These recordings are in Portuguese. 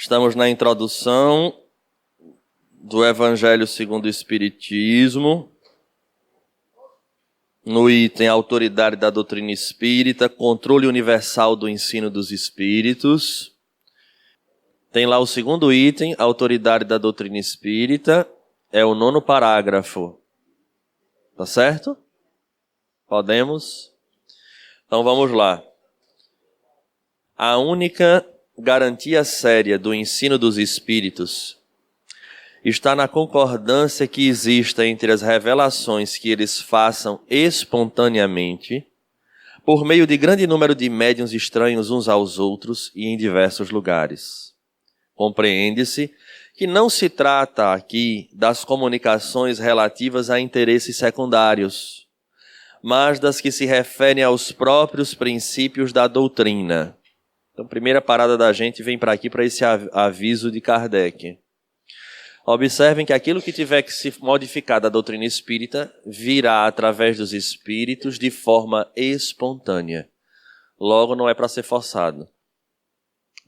Estamos na introdução do Evangelho segundo o Espiritismo, no item Autoridade da Doutrina Espírita, Controle Universal do Ensino dos Espíritos. Tem lá o segundo item, Autoridade da Doutrina Espírita, é o 9º parágrafo. Tá certo? Podemos? Então vamos lá. A única garantia séria do ensino dos espíritos está na concordância que exista entre as revelações que eles façam espontaneamente, por meio de grande número de médiuns estranhos uns aos outros e em diversos lugares. Compreende-se que não se trata aqui das comunicações relativas a interesses secundários, mas das que se referem aos próprios princípios da doutrina. Então, a primeira parada da gente vem para aqui, para esse aviso de Kardec. Observem que aquilo que tiver que se modificar da doutrina espírita virá através dos espíritos de forma espontânea. Logo, não é para ser forçado.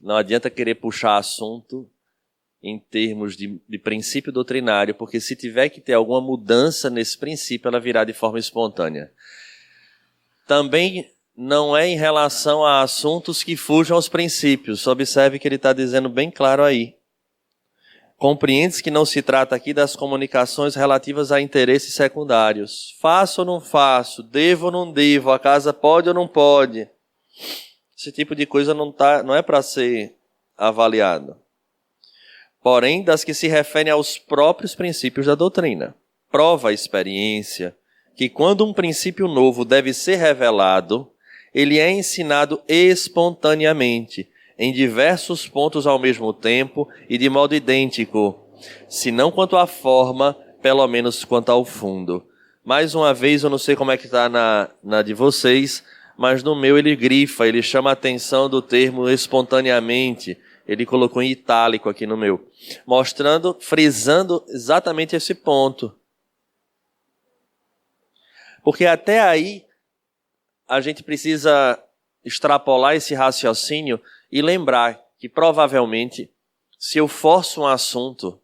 Não adianta querer puxar assunto em termos de princípio doutrinário, porque se tiver que ter alguma mudança nesse princípio, ela virá de forma espontânea. Também não é em relação a assuntos que fujam aos princípios. Observe que ele está dizendo bem claro aí. Compreende-se que não se trata aqui das comunicações relativas a interesses secundários. Faço ou não faço? Devo ou não devo? A casa pode ou não pode? Esse tipo de coisa não é para ser avaliado. Porém, das que se referem aos próprios princípios da doutrina. Prova a experiência que quando um princípio novo deve ser revelado, ele é ensinado espontaneamente, em diversos pontos ao mesmo tempo e de modo idêntico, se não quanto à forma, pelo menos quanto ao fundo. Mais uma vez, eu não sei como é que está na de vocês, mas no meu ele grifa, ele chama a atenção do termo espontaneamente. Ele colocou em itálico aqui no meu, mostrando, frisando exatamente esse ponto. Porque até aí, a gente precisa extrapolar esse raciocínio e lembrar que provavelmente, se eu forço um assunto,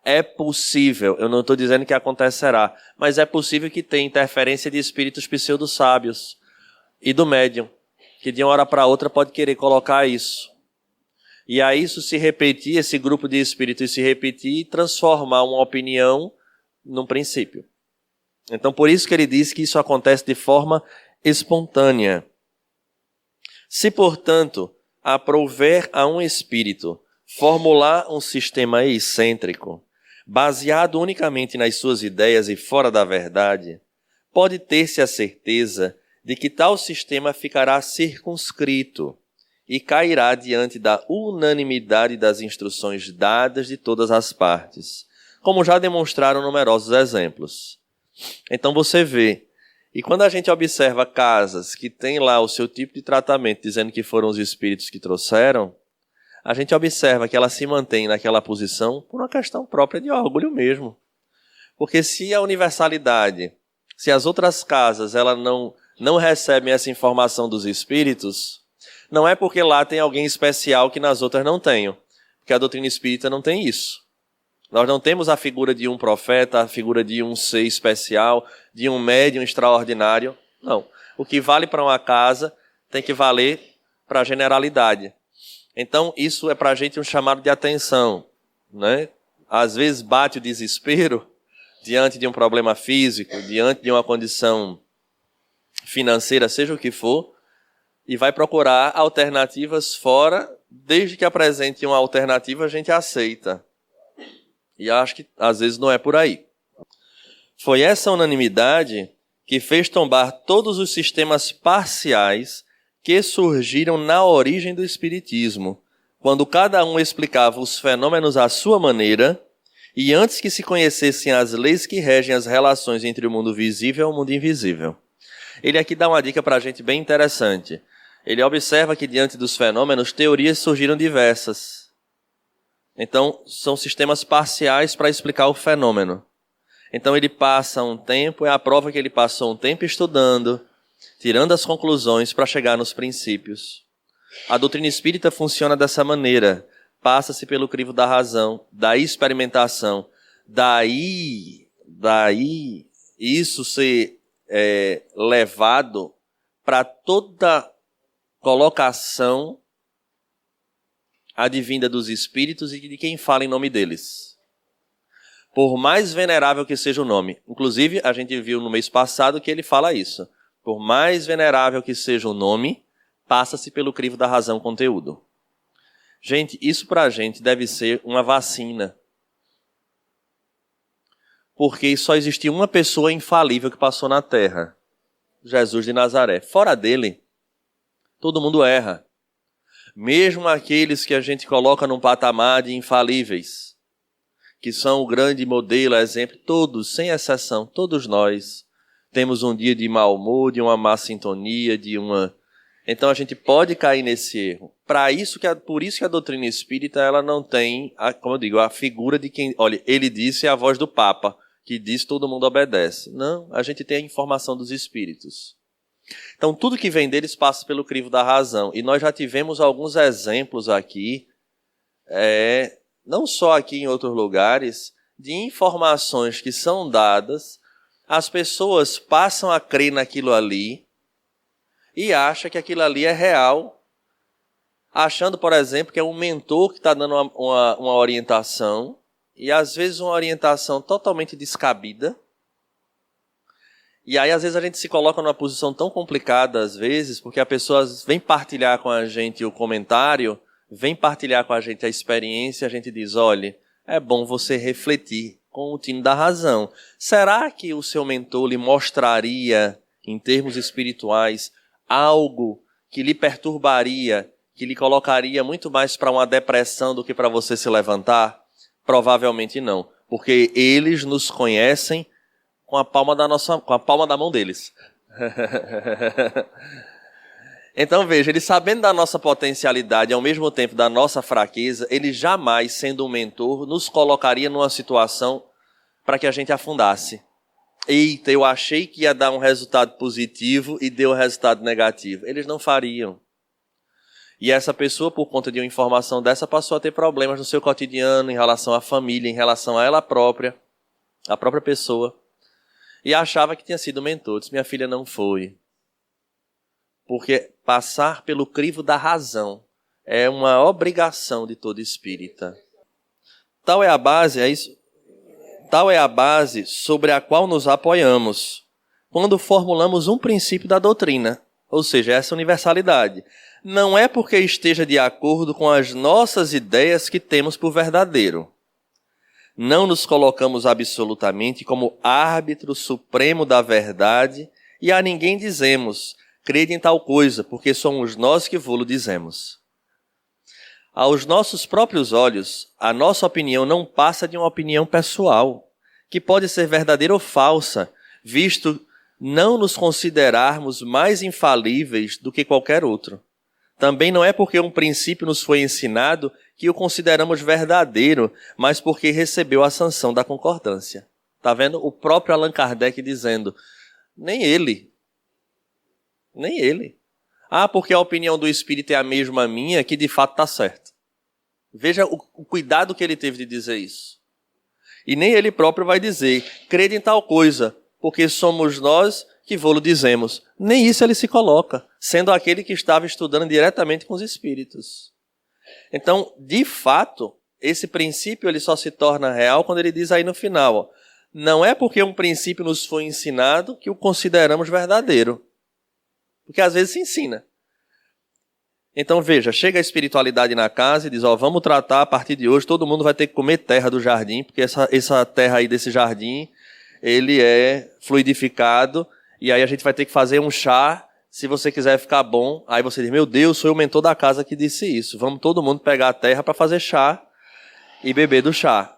é possível, eu não estou dizendo que acontecerá, mas é possível que tenha interferência de espíritos pseudo-sábios e do médium, que de uma hora para outra pode querer colocar isso. E aí isso se repetir, esse grupo de espíritos se repetir e transformar uma opinião num princípio. Então, por isso que ele diz que isso acontece de forma espontânea. Se, portanto, aprouver a um espírito formular um sistema excêntrico, baseado unicamente nas suas ideias e fora da verdade, pode ter-se a certeza de que tal sistema ficará circunscrito e cairá diante da unanimidade das instruções dadas de todas as partes, como já demonstraram numerosos exemplos. Então você vê, e quando a gente observa casas que têm lá o seu tipo de tratamento, dizendo que foram os espíritos que trouxeram, a gente observa que ela se mantém naquela posição por uma questão própria de orgulho mesmo. Porque se a universalidade, se as outras casas elas não recebem essa informação dos espíritos, não é porque lá tem alguém especial que nas outras não tenham, porque a doutrina espírita não tem isso. Nós não temos a figura de um profeta, a figura de um ser especial, de um médium extraordinário. Não. O que vale para uma casa tem que valer para a generalidade. Então, isso é para a gente um chamado de atenção, né? Às vezes bate o desespero diante de um problema físico, diante de uma condição financeira, seja o que for, e vai procurar alternativas fora, desde que apresente uma alternativa, a gente aceita. E acho que às vezes não é por aí. Foi essa unanimidade que fez tombar todos os sistemas parciais que surgiram na origem do Espiritismo, quando cada um explicava os fenômenos à sua maneira e antes que se conhecessem as leis que regem as relações entre o mundo visível e o mundo invisível. Ele aqui dá uma dica para a gente bem interessante. Ele observa que diante dos fenômenos, teorias surgiram diversas. Então, são sistemas parciais para explicar o fenômeno. Então, ele passa um tempo, é a prova que ele passou um tempo estudando, tirando as conclusões para chegar nos princípios. A doutrina espírita funciona dessa maneira. Passa-se pelo crivo da razão, da experimentação. Daí isso ser levado para toda colocação advinda dos espíritos e de quem fala em nome deles. Por mais venerável que seja o nome. Inclusive, a gente viu no mês passado que ele fala isso. Por mais venerável que seja o nome, passa-se pelo crivo da razão conteúdo. Gente, isso para a gente deve ser uma vacina. Porque só existiu uma pessoa infalível que passou na Terra. Jesus de Nazaré. Fora dele, todo mundo erra. Mesmo aqueles que a gente coloca num patamar de infalíveis, que são o grande modelo, exemplo, todos, sem exceção, todos nós, temos um dia de mau humor, de uma má sintonia, Então a gente pode cair nesse erro. Por isso que a doutrina espírita ela não tem, como eu digo, a figura de quem... Olha, ele disse a voz do Papa, que diz todo mundo obedece. Não, a gente tem a informação dos espíritos. Então tudo que vem deles passa pelo crivo da razão. E nós já tivemos alguns exemplos aqui, não só aqui em outros lugares, de informações que são dadas, as pessoas passam a crer naquilo ali, e acha que aquilo ali é real, achando, por exemplo, que é um mentor que está dando uma orientação, e às vezes uma orientação totalmente descabida. E aí às vezes a gente se coloca numa posição tão complicada, às vezes, porque a pessoa vem partilhar com a gente o comentário, vem partilhar com a gente a experiência, e a gente diz, olha, é bom você refletir com o tino da razão. Será que o seu mentor lhe mostraria, em termos espirituais, algo que lhe perturbaria, que lhe colocaria muito mais para uma depressão do que para você se levantar? Provavelmente não, porque eles nos conhecem com a palma da mão deles. Então veja, ele sabendo da nossa potencialidade e ao mesmo tempo da nossa fraqueza, ele jamais, sendo um mentor, nos colocaria numa situação para que a gente afundasse. Eita, eu achei que ia dar um resultado positivo e deu um resultado negativo. Eles não fariam. E essa pessoa, por conta de uma informação dessa, passou a ter problemas no seu cotidiano, em relação à família, em relação a ela própria, a própria pessoa. E achava que tinha sido mentor. Disse, minha filha, não foi. Porque passar pelo crivo da razão é uma obrigação de todo espírita. Tal é a base sobre a qual nos apoiamos quando formulamos um princípio da doutrina, ou seja, essa universalidade. Não é porque esteja de acordo com as nossas ideias que temos por verdadeiro. Não nos colocamos absolutamente como árbitro supremo da verdade e a ninguém dizemos, crede em tal coisa, porque somos nós que vô-lo dizemos. Aos nossos próprios olhos, a nossa opinião não passa de uma opinião pessoal, que pode ser verdadeira ou falsa, visto não nos considerarmos mais infalíveis do que qualquer outro. Também não é porque um princípio nos foi ensinado que o consideramos verdadeiro, mas porque recebeu a sanção da concordância. Está vendo? O próprio Allan Kardec dizendo, nem ele. Ah, porque a opinião do espírito é a mesma minha, que de fato está certo. Veja o cuidado que ele teve de dizer isso. E nem ele próprio vai dizer, crede em tal coisa, porque somos nós que vô-lo dizemos. Nem isso ele se coloca, sendo aquele que estava estudando diretamente com os espíritos. Então, de fato, esse princípio ele só se torna real quando ele diz aí no final, ó, não é porque um princípio nos foi ensinado que o consideramos verdadeiro. Porque às vezes se ensina. Então veja, chega a espiritualidade na casa e diz, ó, vamos tratar a partir de hoje, todo mundo vai ter que comer terra do jardim, porque essa terra aí desse jardim, ele é fluidificado, e aí a gente vai ter que fazer um chá, se você quiser ficar bom. Aí você diz, meu Deus, foi o mentor da casa que disse isso. Vamos todo mundo pegar a terra para fazer chá e beber do chá.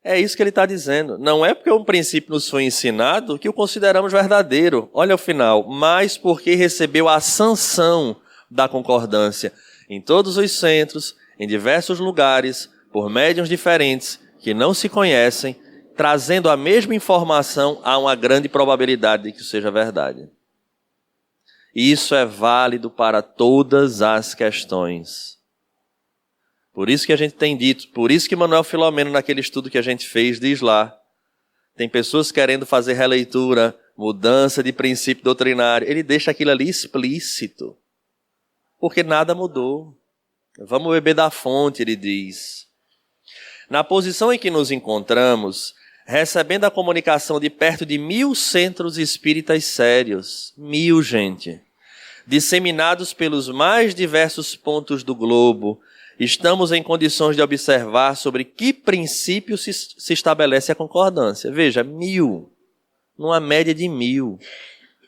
É isso que ele está dizendo. Não é porque um princípio nos foi ensinado que o consideramos verdadeiro. Olha o final. Mas porque recebeu a sanção da concordância em todos os centros, em diversos lugares, por médiuns diferentes, que não se conhecem, trazendo a mesma informação, há uma grande probabilidade de que seja verdade. Isso é válido para todas as questões. Por isso que a gente tem dito, por isso que Manuel Filomeno, naquele estudo que a gente fez, diz lá, tem pessoas querendo fazer releitura, mudança de princípio doutrinário. Ele deixa aquilo ali explícito, porque nada mudou. Vamos beber da fonte, ele diz. Na posição em que nos encontramos, recebendo a comunicação de perto de 1000 centros espíritas sérios, 1000, gente, disseminados pelos mais diversos pontos do globo, estamos em condições de observar sobre que princípio se estabelece a concordância. Veja, 1000, numa média de 1000.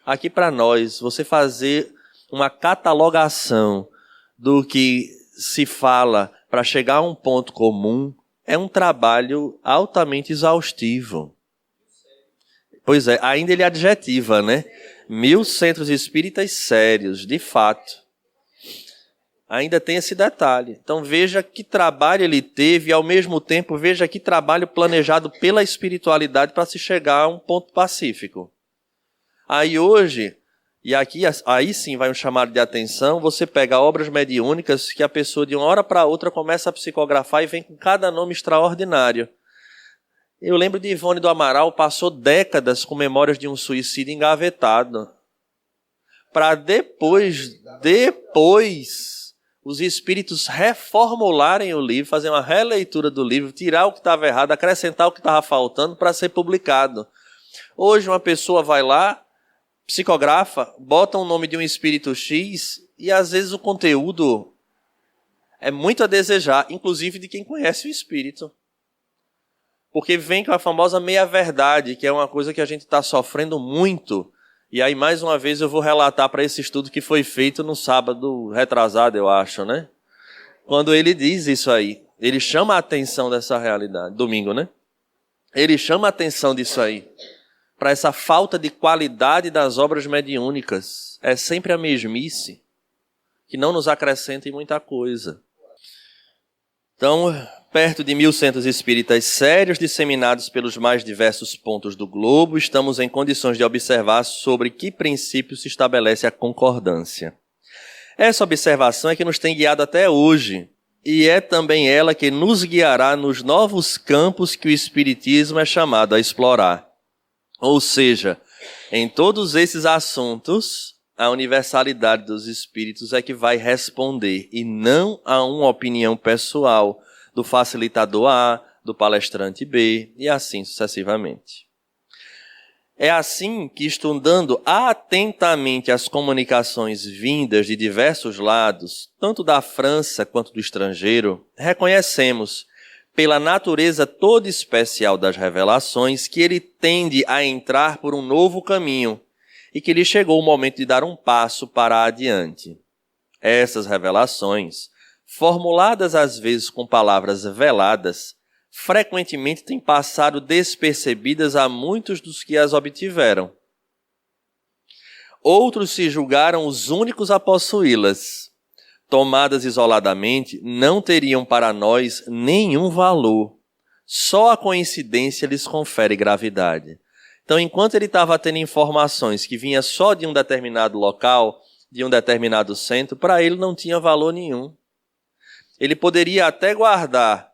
Aqui para nós, você fazer uma catalogação do que se fala para chegar a um ponto comum é um trabalho altamente exaustivo. Pois é, ainda ele adjetiva, né? 1000 centros espíritas sérios, de fato. Ainda tem esse detalhe. Então veja que trabalho ele teve e ao mesmo tempo veja que trabalho planejado pela espiritualidade para se chegar a um ponto pacífico. Aí hoje, e aqui aí sim vai um chamado de atenção, você pega obras mediúnicas que a pessoa de uma hora para outra começa a psicografar e vem com cada nome extraordinário. Eu lembro de Ivone do Amaral, passou décadas com memórias de um suicídio engavetado. Para depois os espíritos reformularem o livro, fazer uma releitura do livro, tirar o que estava errado, acrescentar o que estava faltando para ser publicado. Hoje uma pessoa vai lá, psicografa, bota o nome de um espírito X e às vezes o conteúdo é muito a desejar, inclusive de quem conhece o espírito. Porque vem com a famosa meia-verdade, que é uma coisa que a gente está sofrendo muito. E aí, mais uma vez, eu vou relatar para esse estudo que foi feito no sábado retrasado, eu acho, né? Quando ele diz isso aí, ele chama a atenção dessa realidade. Domingo, né? Ele chama a atenção disso aí, para essa falta de qualidade das obras mediúnicas. É sempre a mesmice, que não nos acrescenta em muita coisa. Então, perto de 1000 centros espíritas sérios, disseminados pelos mais diversos pontos do globo, estamos em condições de observar sobre que princípio se estabelece a concordância. Essa observação é que nos tem guiado até hoje, e é também ela que nos guiará nos novos campos que o Espiritismo é chamado a explorar. Ou seja, em todos esses assuntos, a universalidade dos espíritos é que vai responder, e não a uma opinião pessoal do facilitador A, do palestrante B, e assim sucessivamente. É assim que, estudando atentamente as comunicações vindas de diversos lados, tanto da França quanto do estrangeiro, reconhecemos, pela natureza toda especial das revelações, que ele tende a entrar por um novo caminho, e que lhe chegou o momento de dar um passo para adiante. Essas revelações, formuladas às vezes com palavras veladas, frequentemente têm passado despercebidas a muitos dos que as obtiveram. Outros se julgaram os únicos a possuí-las. Tomadas isoladamente, não teriam para nós nenhum valor. Só a coincidência lhes confere gravidade. Então, enquanto ele estava tendo informações que vinham só de um determinado local, de um determinado centro, para ele não tinha valor nenhum. Ele poderia até guardar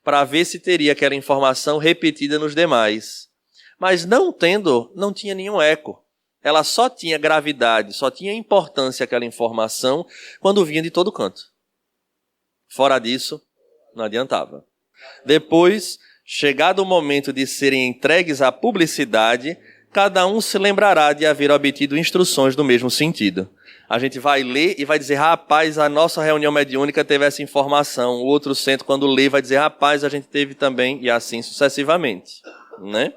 para ver se teria aquela informação repetida nos demais. Mas não tendo, não tinha nenhum eco. Ela só tinha gravidade, só tinha importância aquela informação quando vinha de todo canto. Fora disso, não adiantava. Depois, chegado o momento de serem entregues à publicidade, cada um se lembrará de haver obtido instruções no mesmo sentido. A gente vai ler e vai dizer, rapaz, a nossa reunião mediúnica teve essa informação. O outro centro, quando lê, vai dizer, rapaz, a gente teve também, e assim sucessivamente. Né?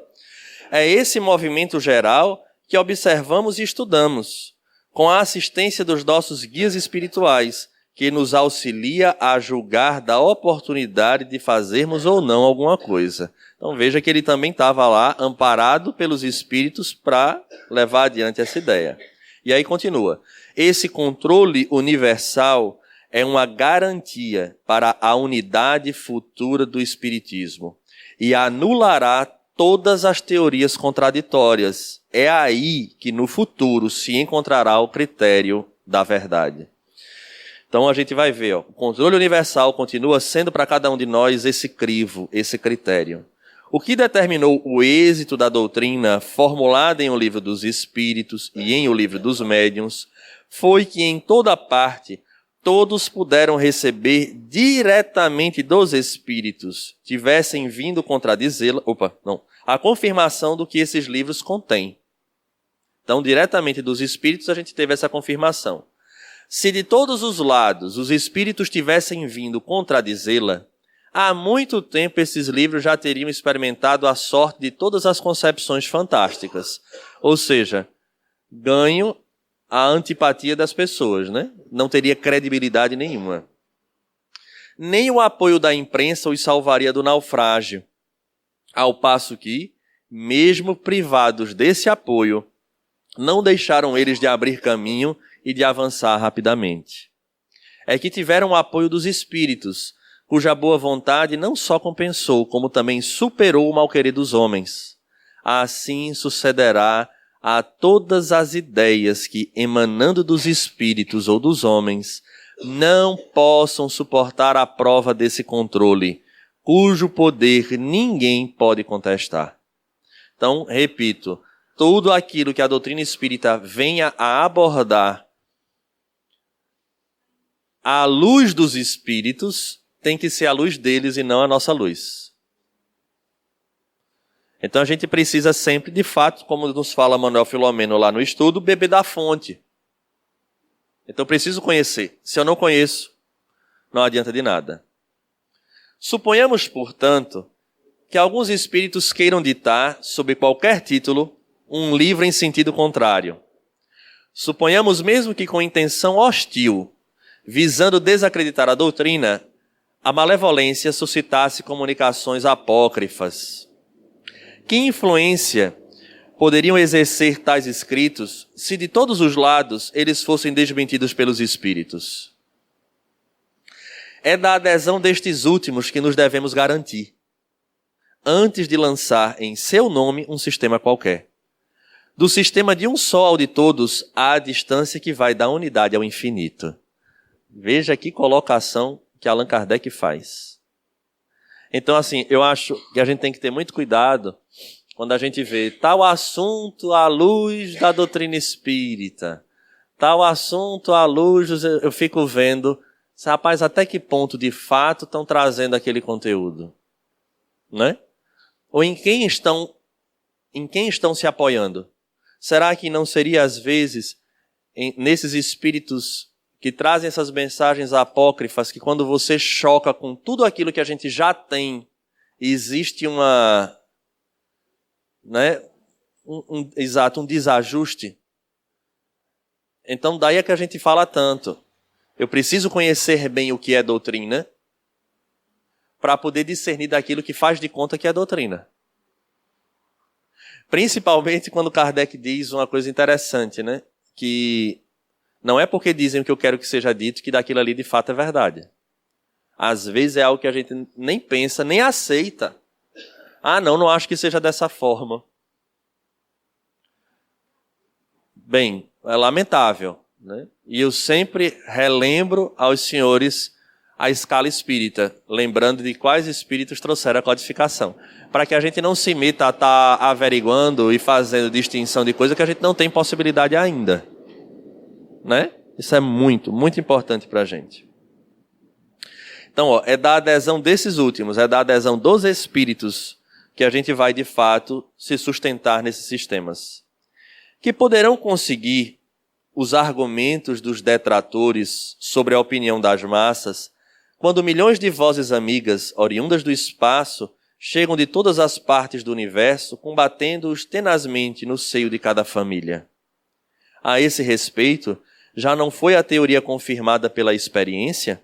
É esse movimento geral que observamos e estudamos, com a assistência dos nossos guias espirituais, que nos auxilia a julgar da oportunidade de fazermos ou não alguma coisa. Então veja que ele também estava lá, amparado pelos espíritos, para levar adiante essa ideia. E aí continua. Esse controle universal é uma garantia para a unidade futura do espiritismo e anulará todas as teorias contraditórias. É aí que no futuro se encontrará o critério da verdade. Então a gente vai ver, o controle universal continua sendo para cada um de nós esse crivo, esse critério. O que determinou o êxito da doutrina formulada em O Livro dos Espíritos e em O Livro dos Médiuns foi que em toda parte todos puderam receber diretamente dos Espíritos, tivessem vindo contradizê-la, a confirmação do que esses livros contêm. Então, diretamente dos Espíritos a gente teve essa confirmação. Se de todos os lados os Espíritos tivessem vindo contradizê-la, há muito tempo esses livros já teriam experimentado a sorte de todas as concepções fantásticas. Ou seja, ganho a antipatia das pessoas, né? Não teria credibilidade nenhuma. Nem o apoio da imprensa os salvaria do naufrágio. Ao passo que, mesmo privados desse apoio, não deixaram eles de abrir caminho e de avançar rapidamente. É que tiveram o apoio dos espíritos, cuja boa vontade não só compensou, como também superou o mal-querer dos homens. Assim sucederá a todas as ideias que, emanando dos espíritos ou dos homens, não possam suportar a prova desse controle, cujo poder ninguém pode contestar. Então, repito, tudo aquilo que a doutrina espírita venha a abordar à luz dos espíritos tem que ser a luz deles e não a nossa luz. Então a gente precisa sempre, de fato, como nos fala Manuel Filomeno lá no estudo, beber da fonte. Então eu preciso conhecer. Se eu não conheço, não adianta de nada. Suponhamos, portanto, que alguns espíritos queiram ditar, sob qualquer título, um livro em sentido contrário. Suponhamos mesmo que com intenção hostil, visando desacreditar a doutrina, a malevolência suscitasse comunicações apócrifas. Que influência poderiam exercer tais escritos se de todos os lados eles fossem desmentidos pelos espíritos? É da adesão destes últimos que nos devemos garantir, antes de lançar em seu nome um sistema qualquer. Do sistema de um só ao de todos, há a distância que vai da unidade ao infinito. Veja que colocação que Allan Kardec faz. Então, assim, eu acho que a gente tem que ter muito cuidado quando a gente vê tal assunto à luz da doutrina espírita, tal assunto à luz, eu fico vendo, rapaz, até que ponto de fato estão trazendo aquele conteúdo, né? Ou em quem estão se apoiando? Será que não seria, às vezes, nesses espíritos que trazem essas mensagens apócrifas, que quando você choca com tudo aquilo que a gente já tem, existe um desajuste? Então daí é que a gente fala tanto. Eu preciso conhecer bem o que é doutrina para poder discernir daquilo que faz de conta que é doutrina. Principalmente quando Kardec diz uma coisa interessante, né? Que não é porque dizem o que eu quero que seja dito que daquilo ali de fato é verdade. Às vezes é algo que a gente nem pensa, nem aceita. Ah, não acho que seja dessa forma. Bem, é lamentável, né? E eu sempre relembro aos senhores a escala espírita, lembrando de quais espíritos trouxeram a codificação, para que a gente não se meta a estar averiguando e fazendo distinção de coisa que a gente não tem possibilidade ainda. Né? Isso é muito, muito importante para a gente. Então, é da adesão desses últimos, é da adesão dos espíritos que a gente vai, de fato, se sustentar nesses sistemas. Que poderão conseguir os argumentos dos detratores sobre a opinião das massas quando milhões de vozes amigas, oriundas do espaço, chegam de todas as partes do universo, combatendo-os tenazmente no seio de cada família. A esse respeito, já não foi a teoria confirmada pela experiência?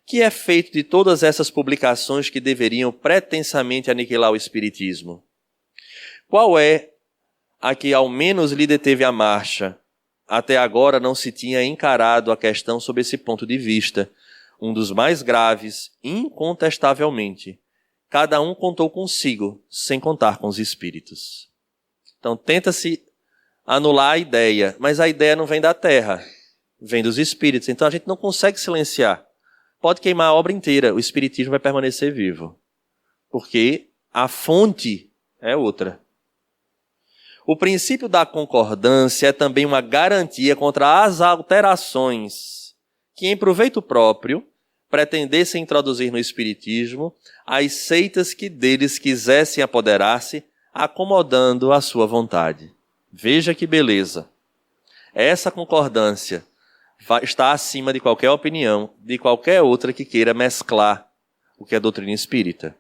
Que é feito de todas essas publicações que deveriam pretensamente aniquilar o espiritismo? Qual é a que ao menos lhe deteve a marcha? Até agora não se tinha encarado a questão sob esse ponto de vista, um dos mais graves, incontestavelmente, cada um contou consigo, sem contar com os espíritos. Então tenta-se anular a ideia, mas a ideia não vem da terra, vem dos espíritos. Então a gente não consegue silenciar. Pode queimar a obra inteira, o espiritismo vai permanecer vivo. Porque a fonte é outra. O princípio da concordância é também uma garantia contra as alterações que, em proveito próprio, pretendessem introduzir no espiritismo as seitas que deles quisessem apoderar-se, acomodando a sua vontade. Veja que beleza. Essa concordância está acima de qualquer opinião, de qualquer outra que queira mesclar o que é a doutrina espírita.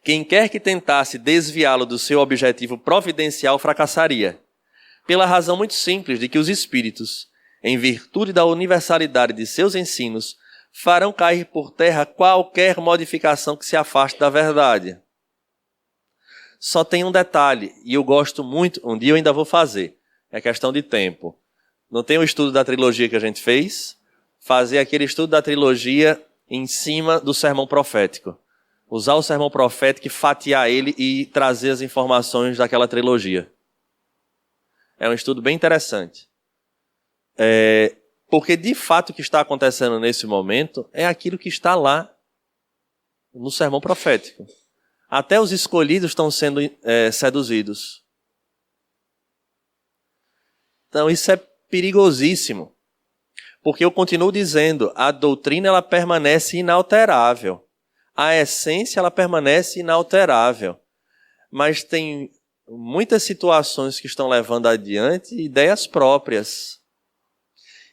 Quem quer que tentasse desviá-lo do seu objetivo providencial fracassaria, pela razão muito simples de que os espíritos, em virtude da universalidade de seus ensinos, farão cair por terra qualquer modificação que se afaste da verdade. Só tem um detalhe, e eu gosto muito, um dia eu ainda vou fazer, é questão de tempo. Não tem o estudo da trilogia que a gente fez? Fazer aquele estudo da trilogia em cima do sermão profético. Usar o sermão profético e fatiar ele e trazer as informações daquela trilogia. É um estudo bem interessante. Porque de fato o que está acontecendo nesse momento é aquilo que está lá no sermão profético. Até os escolhidos estão sendo seduzidos. Então isso é perigosíssimo. Porque eu continuo dizendo, a doutrina ela permanece inalterável. A essência ela permanece inalterável. Mas tem muitas situações que estão levando adiante ideias próprias.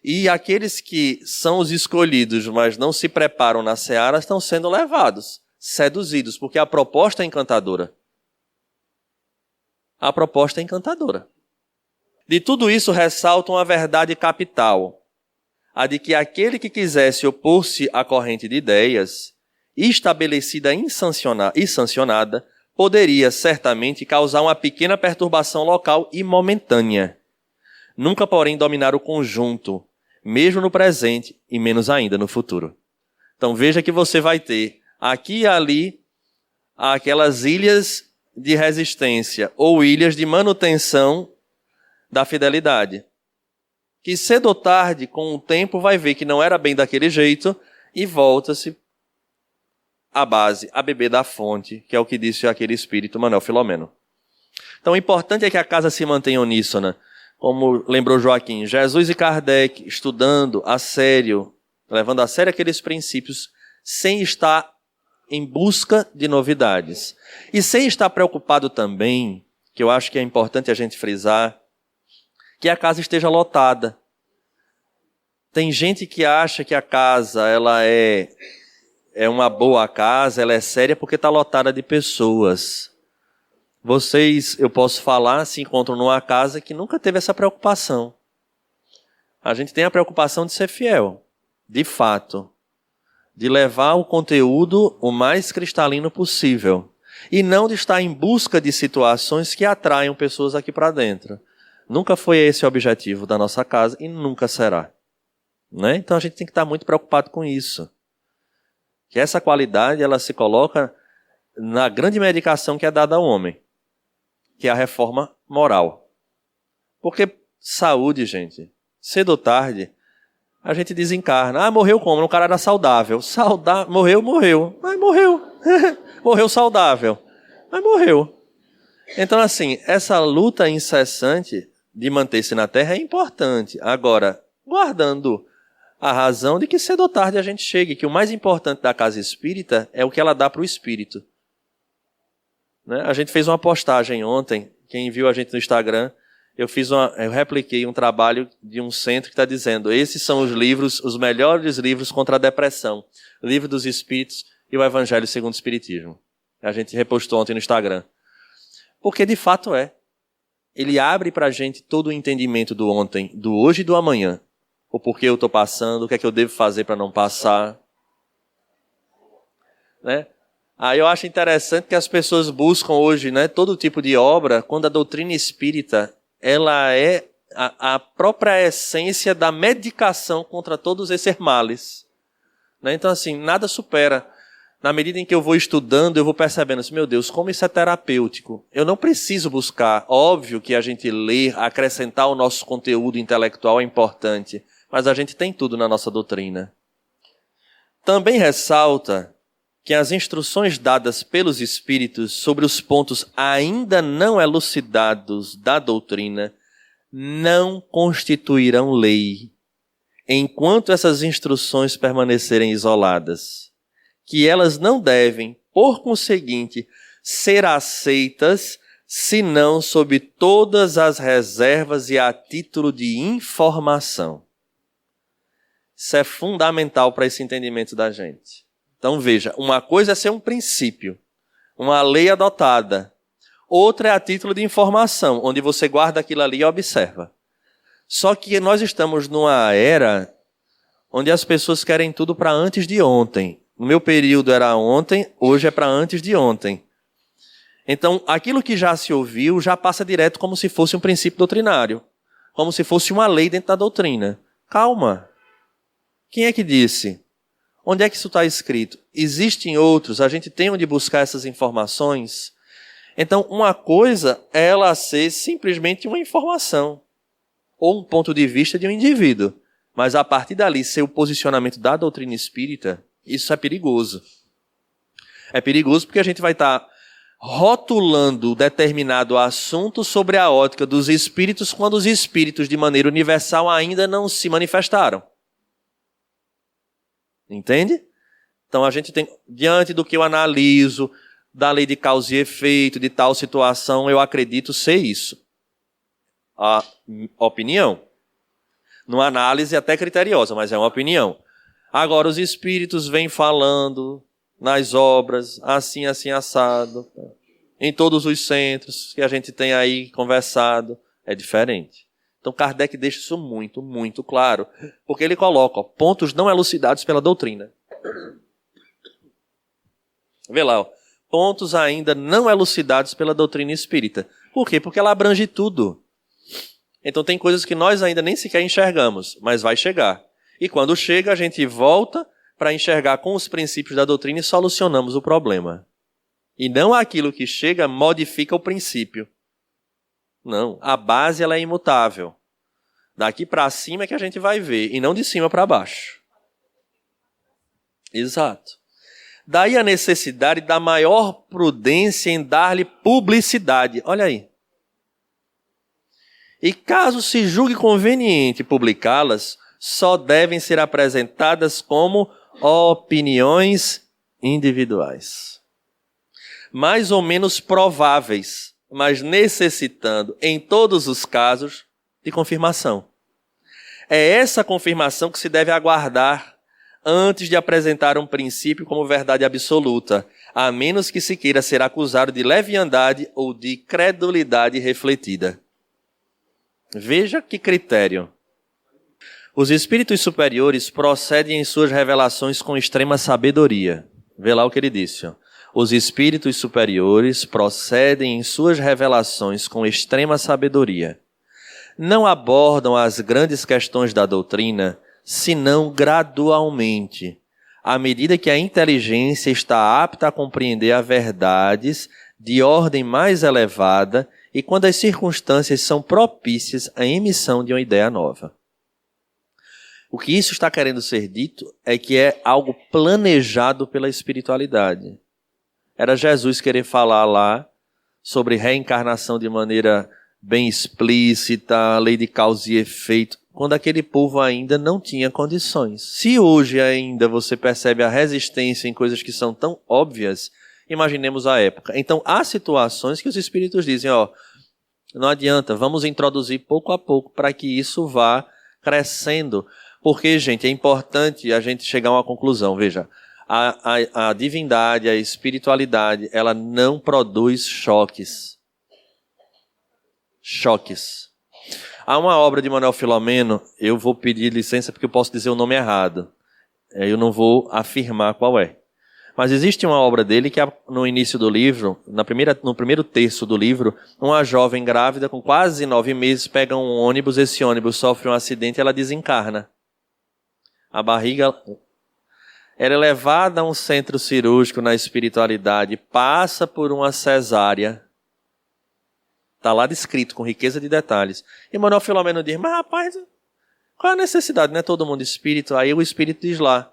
E aqueles que são os escolhidos, mas não se preparam na seara, estão sendo levados, seduzidos, porque a proposta é encantadora. A proposta é encantadora. De tudo isso ressalta uma verdade capital, a de que aquele que quisesse opor-se à corrente de ideias, estabelecida e sancionada, poderia certamente causar uma pequena perturbação local e momentânea. Nunca, porém, dominar o conjunto, mesmo no presente e menos ainda no futuro. Então veja que você vai ter aqui e ali aquelas ilhas de resistência ou ilhas de manutenção da fidelidade. Que cedo ou tarde, com o tempo, vai ver que não era bem daquele jeito e volta-se à base, a beber da fonte, que é o que disse aquele espírito Manuel Filomeno. Então o importante é que a casa se mantenha uníssona. Como lembrou Joaquim, Jesus e Kardec estudando a sério, levando a sério aqueles princípios, sem estar em busca de novidades. E sem estar preocupado também, que eu acho que é importante a gente frisar, que a casa esteja lotada. Tem gente que acha que a casa ela é uma boa casa, ela é séria porque está lotada de pessoas. Vocês, eu posso falar, se encontram numa casa que nunca teve essa preocupação. A gente tem a preocupação de ser fiel, de fato. De levar o conteúdo o mais cristalino possível. E não de estar em busca de situações que atraiam pessoas aqui para dentro. Nunca foi esse o objetivo da nossa casa e nunca será. Né? Então a gente tem que estar muito preocupado com isso. Que essa qualidade ela se coloca na grande medicação que é dada ao homem. Que é a reforma moral. Porque saúde, gente, cedo ou tarde, a gente desencarna. Ah, morreu como? Um cara era saudável. Morreu. Mas morreu. Morreu saudável. Mas morreu. Então, assim, essa luta incessante de manter-se na Terra é importante. Agora, guardando a razão de que cedo ou tarde a gente chegue, que o mais importante da casa espírita é o que ela dá para o espírito. Né? A gente fez uma postagem ontem, quem viu a gente no Instagram, eu repliquei um trabalho de um centro que está dizendo, esses são os livros, os melhores livros contra a depressão, o Livro dos Espíritos e o Evangelho segundo o Espiritismo. A gente repostou ontem no Instagram. Porque de fato é. Ele abre para a gente todo o entendimento do ontem, do hoje e do amanhã. O porquê eu estou passando, o que é que eu devo fazer para não passar. Né? Aí eu acho interessante que as pessoas buscam hoje, né, todo tipo de obra, quando a doutrina espírita ela é a própria essência da medicação contra todos esses males. Né? Então, assim, nada supera. Na medida em que eu vou estudando, eu vou percebendo assim, meu Deus, como isso é terapêutico. Eu não preciso buscar. Óbvio que a gente ler, acrescentar o nosso conteúdo intelectual é importante, mas a gente tem tudo na nossa doutrina. Também ressalta que as instruções dadas pelos Espíritos sobre os pontos ainda não elucidados da doutrina não constituirão lei, enquanto essas instruções permanecerem isoladas, que elas não devem, por conseguinte, ser aceitas senão sob todas as reservas e a título de informação. Isso é fundamental para esse entendimento da gente. Então veja, uma coisa é ser um princípio, uma lei adotada. Outra é a título de informação, onde você guarda aquilo ali e observa. Só que nós estamos numa era onde as pessoas querem tudo para antes de ontem. No meu período era ontem, hoje é para antes de ontem. Então, aquilo que já se ouviu já passa direto como se fosse um princípio doutrinário, como se fosse uma lei dentro da doutrina. Calma. Quem é que disse? Onde é que isso está escrito? Existem outros, a gente tem onde buscar essas informações. Então, uma coisa é ela ser simplesmente uma informação, ou um ponto de vista de um indivíduo. Mas a partir dali, ser o posicionamento da doutrina espírita, isso é perigoso. É perigoso porque a gente vai estar rotulando determinado assunto sobre a ótica dos espíritos quando os espíritos, de maneira universal, ainda não se manifestaram. Entende? Então a gente tem, diante do que eu analiso, da lei de causa e efeito, de tal situação, eu acredito ser isso. A opinião. Numa análise até criteriosa, mas é uma opinião. Agora os espíritos vêm falando nas obras, assim, assim, assado, em todos os centros que a gente tem aí conversado, é diferente. Então Kardec deixa isso muito, muito claro, porque ele coloca pontos não elucidados pela doutrina. Vê lá, pontos ainda não elucidados pela doutrina espírita. Por quê? Porque ela abrange tudo. Então tem coisas que nós ainda nem sequer enxergamos, mas vai chegar. E quando chega, a gente volta para enxergar com os princípios da doutrina e solucionamos o problema. E não aquilo que chega modifica o princípio. Não, a base ela é imutável. Daqui para cima é que a gente vai ver, e não de cima para baixo. Exato. Daí a necessidade da maior prudência em dar-lhe publicidade. Olha aí. E caso se julgue conveniente publicá-las, só devem ser apresentadas como opiniões individuais. Mais ou menos prováveis, mas necessitando, em todos os casos, de confirmação. É essa confirmação que se deve aguardar antes de apresentar um princípio como verdade absoluta, a menos que se queira ser acusado de leviandade ou de credulidade refletida. Veja que critério. Os espíritos superiores procedem em suas revelações com extrema sabedoria. Vê lá o que ele disse. Ó. Os espíritos superiores procedem em suas revelações com extrema sabedoria. Não abordam as grandes questões da doutrina, senão gradualmente, à medida que a inteligência está apta a compreender as verdades de ordem mais elevada e quando as circunstâncias são propícias à emissão de uma ideia nova. O que isso está querendo ser dito é que é algo planejado pela espiritualidade. Era Jesus querer falar lá sobre reencarnação de maneira bem explícita, lei de causa e efeito, quando aquele povo ainda não tinha condições. Se hoje ainda você percebe a resistência em coisas que são tão óbvias, imaginemos a época. Então, há situações que os espíritos dizem, não adianta, vamos introduzir pouco a pouco para que isso vá crescendo. Porque, gente, é importante a gente chegar a uma conclusão. Veja, a divindade, a espiritualidade, ela não produz choques. Choques. Há uma obra de Manuel Filomeno, eu vou pedir licença porque eu posso dizer o nome errado. Eu não vou afirmar qual é. Mas existe uma obra dele que no início do livro, no primeiro terço do livro, uma jovem grávida com quase 9 meses pega um ônibus, esse ônibus sofre um acidente e ela desencarna. A barriga... ela é levada a um centro cirúrgico na espiritualidade, passa por uma cesárea. Está lá descrito, com riqueza de detalhes. E Manuel Filomeno diz, mas rapaz, qual é a necessidade? Não é todo mundo espírito? Aí o espírito diz lá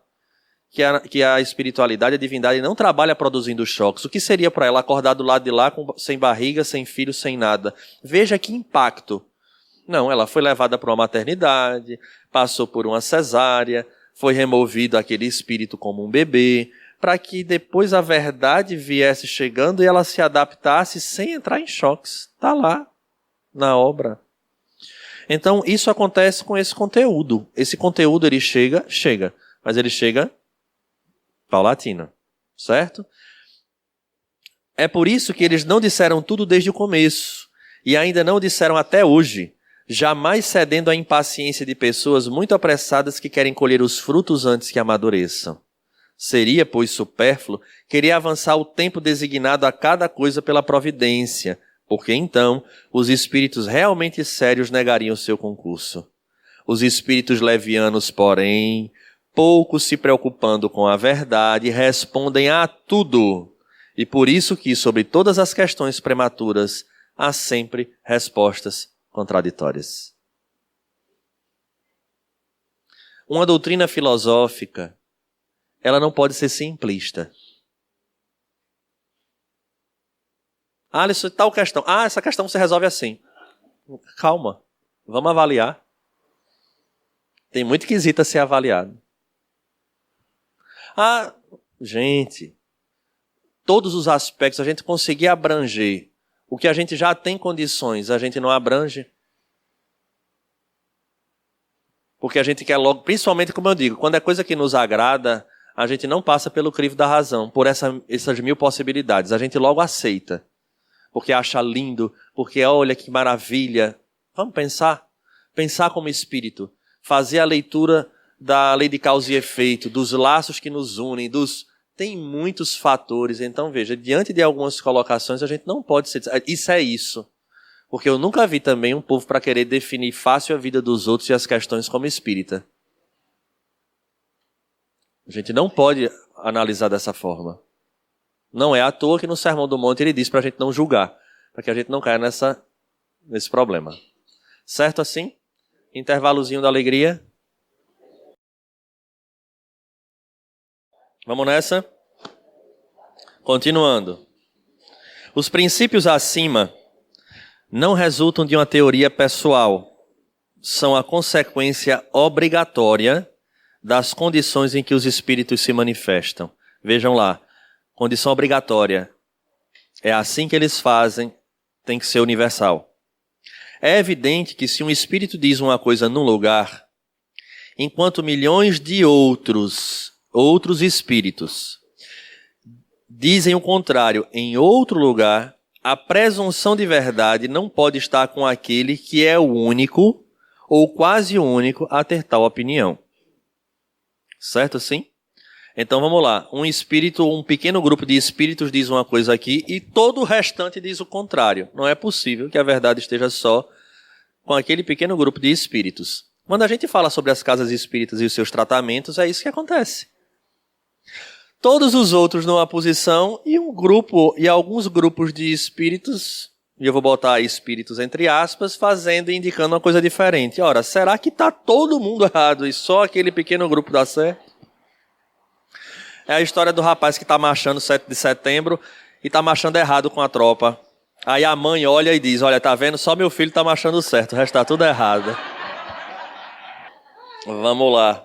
que a espiritualidade, a divindade não trabalha produzindo choques. O que seria para ela acordar do lado de lá sem barriga, sem filho, sem nada? Veja que impacto. Não, ela foi levada para uma maternidade, passou por uma cesárea, foi removido aquele espírito como um bebê, para que depois a verdade viesse chegando e ela se adaptasse sem entrar em choques. Está lá, na obra. Então, isso acontece com esse conteúdo. Esse conteúdo, ele chega, mas ele chega paulatina, certo? É por isso que eles não disseram tudo desde o começo, e ainda não disseram até hoje, jamais cedendo à impaciência de pessoas muito apressadas que querem colher os frutos antes que amadureçam. Seria, pois, supérfluo querer avançar o tempo designado a cada coisa pela providência, porque então os espíritos realmente sérios negariam seu concurso. Os espíritos levianos, porém, pouco se preocupando com a verdade, respondem a tudo. E por isso que, sobre todas as questões prematuras, há sempre respostas contraditórias. Uma doutrina filosófica, ela não pode ser simplista. Alisson, tal questão. Essa questão se resolve assim. Calma, vamos avaliar. Tem muito quesito a ser avaliado. Gente, todos os aspectos, a gente conseguir abranger o que a gente já tem condições, a gente não abrange. Porque a gente quer logo, principalmente como eu digo, quando é coisa que nos agrada, a gente não passa pelo crivo da razão, por essas 1000 possibilidades. A gente logo aceita, porque acha lindo, porque olha que maravilha. Vamos pensar? Pensar como espírito, fazer a leitura da lei de causa e efeito, dos laços que nos unem, tem muitos fatores. Então, veja, diante de algumas colocações, a gente não pode ser... Isso é isso. Porque eu nunca vi também um povo para querer definir fácil a vida dos outros e as questões como espírita. A gente não pode analisar dessa forma. Não é à toa que no Sermão do Monte ele diz para a gente não julgar, para que a gente não caia nesse problema. Certo assim? Intervalozinho da alegria. Vamos nessa? Continuando. Os princípios acima não resultam de uma teoria pessoal. São a consequência obrigatória das condições em que os espíritos se manifestam. Vejam lá. Condição obrigatória. É assim que eles fazem, tem que ser universal. É evidente que se um espírito diz uma coisa num lugar, enquanto milhões de outros espíritos dizem o contrário em outro lugar, a presunção de verdade não pode estar com aquele que é o único ou quase o único a ter tal opinião. Certo assim? Então vamos lá. Um pequeno grupo de espíritos diz uma coisa aqui e todo o restante diz o contrário. Não é possível que a verdade esteja só com aquele pequeno grupo de espíritos. Quando a gente fala sobre as casas espíritas e os seus tratamentos, é isso que acontece. Todos os outros numa posição e alguns grupos de espíritos, e eu vou botar espíritos entre aspas, fazendo e indicando uma coisa diferente. Ora, será que está todo mundo errado e só aquele pequeno grupo dá certo? É a história do rapaz que está marchando 7 de setembro e está marchando errado com a tropa. Aí a mãe olha e diz, olha, tá vendo? Só meu filho está marchando certo, o resto está tudo errado. Vamos lá.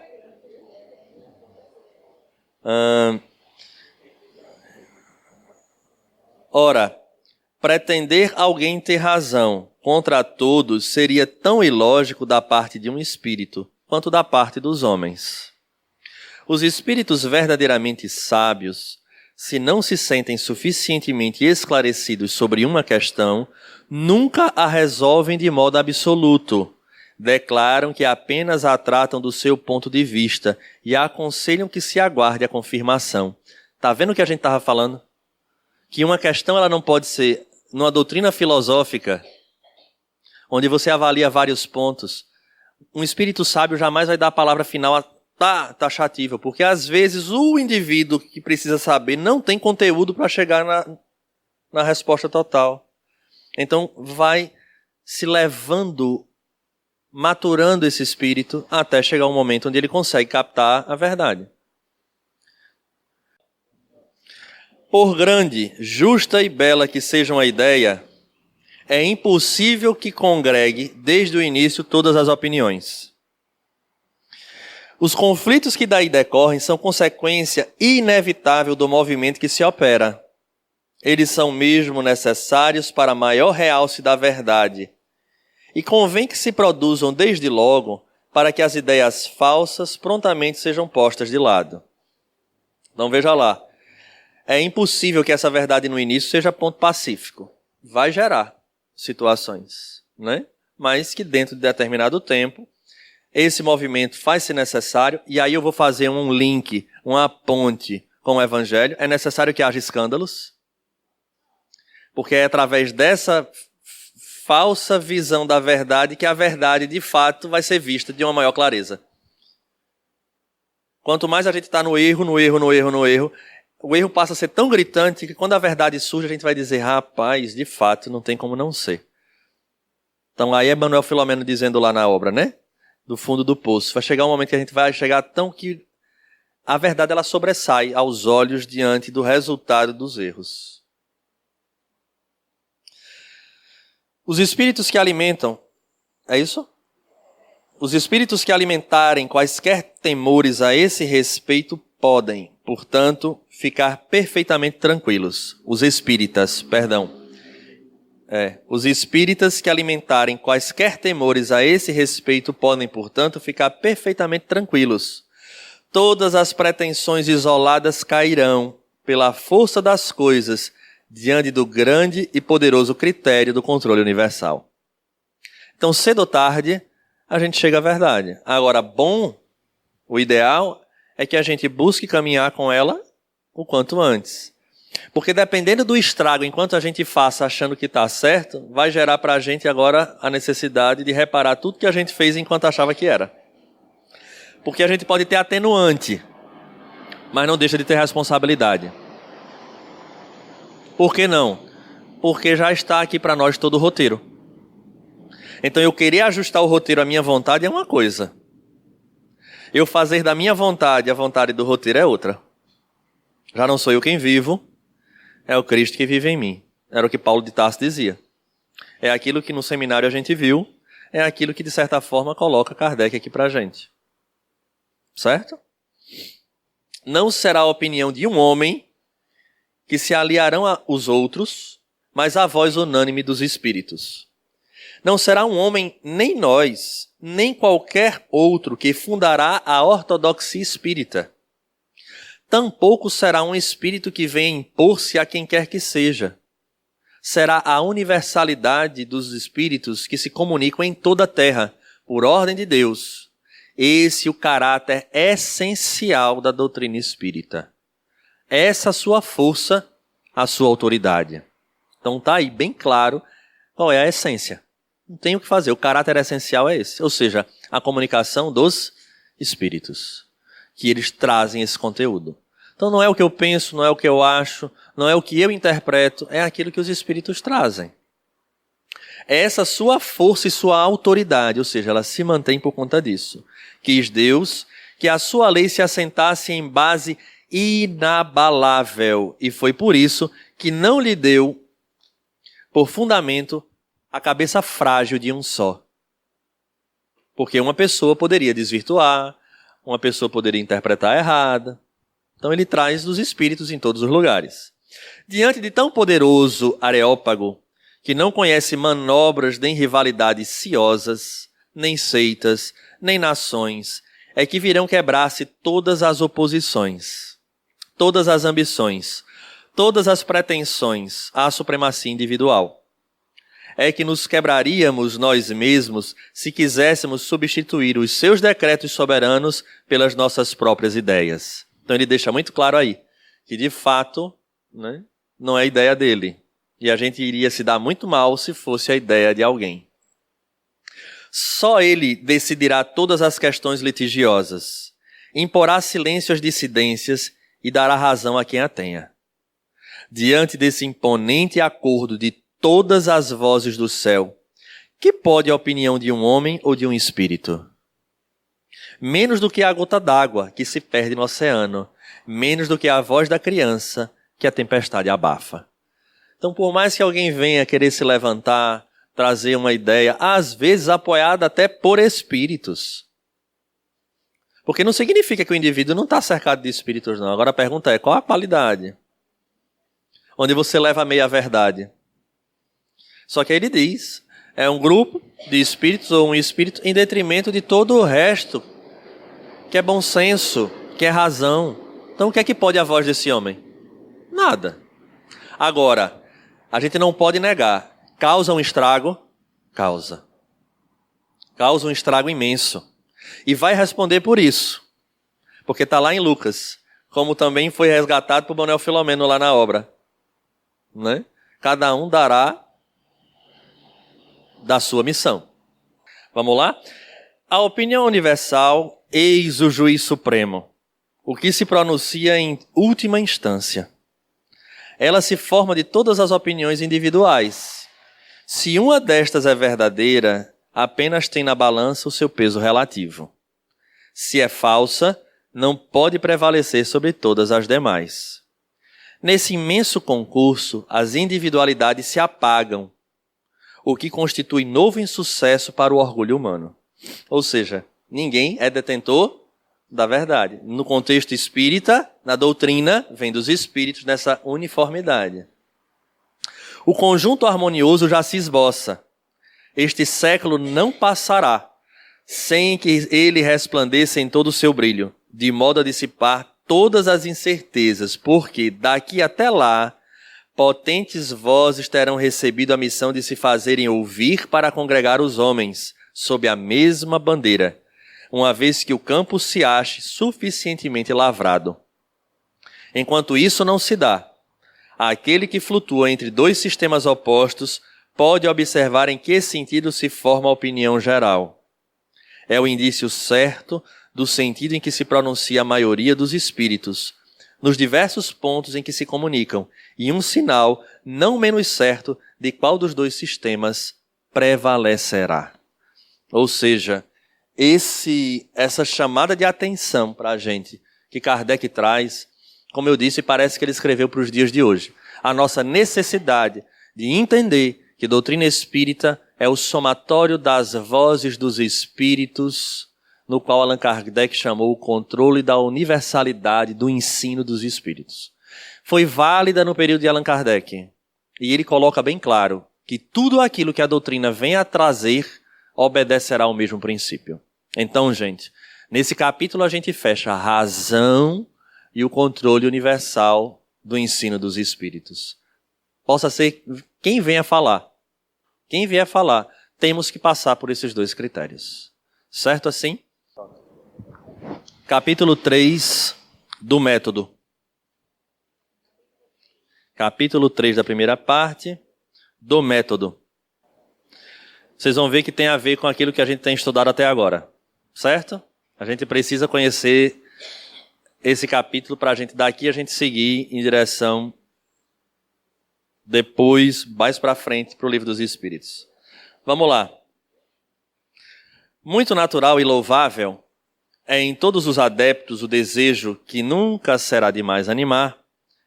Ora, pretender alguém ter razão contra todos seria tão ilógico da parte de um espírito quanto da parte dos homens. Os espíritos verdadeiramente sábios, se não se sentem suficientemente esclarecidos sobre uma questão, nunca a resolvem de modo absoluto. Declaram que apenas a tratam do seu ponto de vista e aconselham que se aguarde a confirmação. Está vendo o que a gente estava falando? Que uma questão ela não pode ser, numa doutrina filosófica, onde você avalia vários pontos, um espírito sábio jamais vai dar a palavra final taxativa, porque às vezes o indivíduo que precisa saber não tem conteúdo para chegar na resposta total. Então vai se levando, maturando esse espírito até chegar um momento onde ele consegue captar a verdade. Por grande, justa e bela que seja uma ideia, é impossível que congregue desde o início todas as opiniões. Os conflitos que daí decorrem são consequência inevitável do movimento que se opera. Eles são mesmo necessários para maior realce da verdade. E convém que se produzam desde logo para que as ideias falsas prontamente sejam postas de lado. Então veja lá, é impossível que essa verdade no início seja ponto pacífico. Vai gerar situações, né? Mas que dentro de determinado tempo, esse movimento faz-se necessário, e aí eu vou fazer um link, uma ponte com o Evangelho. É necessário que haja escândalos, porque é através dessa falsa visão da verdade que a verdade, de fato, vai ser vista de uma maior clareza. Quanto mais a gente está no erro, o erro passa a ser tão gritante que quando a verdade surge, a gente vai dizer, rapaz, de fato, não tem como não ser. Então aí é Manuel Filomeno dizendo lá na obra, né? Do fundo do poço. Vai chegar um momento que a gente vai chegar tão que a verdade ela sobressai aos olhos diante do resultado dos erros. Os espíritos que alimentam, é isso? Os espíritos que alimentarem quaisquer temores a esse respeito podem, portanto, ficar perfeitamente tranquilos. Os espíritas que alimentarem quaisquer temores a esse respeito podem, portanto, ficar perfeitamente tranquilos. Todas as pretensões isoladas cairão, pela força das coisas, diante do grande e poderoso critério do controle universal. Então, cedo ou tarde, a gente chega à verdade. Agora, o ideal é que a gente busque caminhar com ela o quanto antes. Porque dependendo do estrago, enquanto a gente faça achando que está certo, vai gerar para a gente agora a necessidade de reparar tudo que a gente fez enquanto achava que era. Porque a gente pode ter atenuante, mas não deixa de ter responsabilidade. Por que não? Porque já está aqui para nós todo o roteiro. Então eu querer ajustar o roteiro à minha vontade é uma coisa. Eu fazer da minha vontade a vontade do roteiro é outra. Já não sou eu quem vivo, é o Cristo que vive em mim. Era o que Paulo de Tarso dizia. É aquilo que no seminário a gente viu, é aquilo que de certa forma coloca Kardec aqui para a gente. Certo? Não será a opinião de um homem que se aliarão aos outros, mas a voz unânime dos espíritos. Não será um homem, nem nós, nem qualquer outro que fundará a ortodoxia espírita. Tampouco será um espírito que venha impor-se a quem quer que seja. Será a universalidade dos espíritos que se comunicam em toda a terra, por ordem de Deus. Esse é o caráter essencial da doutrina espírita. Essa sua força, a sua autoridade. Então está aí bem claro qual é a essência. Não tem o que fazer, o caráter essencial é esse. Ou seja, a comunicação dos espíritos, que eles trazem esse conteúdo. Então não é o que eu penso, não é o que eu acho, não é o que eu interpreto, é aquilo que os espíritos trazem. É essa sua força e sua autoridade, ou seja, ela se mantém por conta disso. Quis Deus que a sua lei se assentasse em base inabalável, e foi por isso que não lhe deu por fundamento a cabeça frágil de um só. Porque uma pessoa poderia desvirtuar, uma pessoa poderia interpretar errada. Então ele traz os espíritos em todos os lugares. Diante de tão poderoso Areópago, que não conhece manobras nem rivalidades ciosas, nem seitas, nem nações, é que virão quebrar-se todas as oposições, todas as ambições, todas as pretensões à supremacia individual. É que nos quebraríamos nós mesmos se quiséssemos substituir os seus decretos soberanos pelas nossas próprias ideias. Então ele deixa muito claro aí, que de fato, né, não é a ideia dele. E a gente iria se dar muito mal se fosse a ideia de alguém. Só ele decidirá todas as questões litigiosas. imporá silêncio às dissidências e dará razão a quem a tenha. Diante desse imponente acordo de todas as vozes do céu, que pode a opinião de um homem ou de um espírito? Menos do que a gota d'água que se perde no oceano, menos do que a voz da criança que a tempestade abafa. Então, por mais que alguém venha querer se levantar, trazer uma ideia, às vezes apoiada até por espíritos. Porque não significa que o indivíduo não está cercado de espíritos, não. Agora a pergunta é, qual a qualidade? Onde você leva a meia-verdade. Só que ele diz, é um grupo de espíritos ou um espírito em detrimento de todo o resto, que é bom senso, que é razão. Então o que é que pode a voz desse homem? Nada. Agora, a gente não pode negar. Causa um estrago? Causa. Causa um estrago imenso. E vai responder por isso. Porque está lá em Lucas. Como também foi resgatado por Manuel Filomeno lá na obra. Né? Cada um dará da sua missão. Vamos lá? A opinião universal, eis o juiz supremo. O que se pronuncia em última instância. Ela se forma de todas as opiniões individuais. Se uma destas é verdadeira, apenas tem na balança o seu peso relativo. Se é falsa, não pode prevalecer sobre todas as demais. Nesse imenso concurso, as individualidades se apagam, o que constitui novo insucesso para o orgulho humano. Ou seja, ninguém é detentor da verdade. No contexto espírita, na doutrina, vem dos espíritos nessa uniformidade. O conjunto harmonioso já se esboça. Este século não passará sem que ele resplandeça em todo o seu brilho, de modo a dissipar todas as incertezas, porque daqui até lá, potentes vozes terão recebido a missão de se fazerem ouvir para congregar os homens, sob a mesma bandeira, uma vez que o campo se ache suficientemente lavrado. Enquanto isso não se dá, aquele que flutua entre dois sistemas opostos pode observar em que sentido se forma a opinião geral. É o indício certo do sentido em que se pronuncia a maioria dos espíritos, nos diversos pontos em que se comunicam, e um sinal não menos certo de qual dos dois sistemas prevalecerá. Ou seja, essa chamada de atenção para a gente que Kardec traz, como eu disse, parece que ele escreveu para os dias de hoje. A nossa necessidade de entender que doutrina espírita é o somatório das vozes dos espíritos, no qual Allan Kardec chamou o controle da universalidade do ensino dos espíritos. Foi válida no período de Allan Kardec. E ele coloca bem claro que tudo aquilo que a doutrina vem a trazer obedecerá ao mesmo princípio. Então, gente, nesse capítulo a gente fecha a razão e o controle universal do ensino dos espíritos. Possa ser quem venha falar. Quem vier falar, temos que passar por esses dois critérios. Certo assim? Capítulo 3 do método. Capítulo 3 da primeira parte do método. Vocês vão ver que tem a ver com aquilo que a gente tem estudado até agora. Certo? A gente precisa conhecer esse capítulo para a gente daqui a gente seguir em direção depois, mais para frente, para o Livro dos Espíritos. Vamos lá. Muito natural e louvável é em todos os adeptos o desejo, que nunca será demais animar,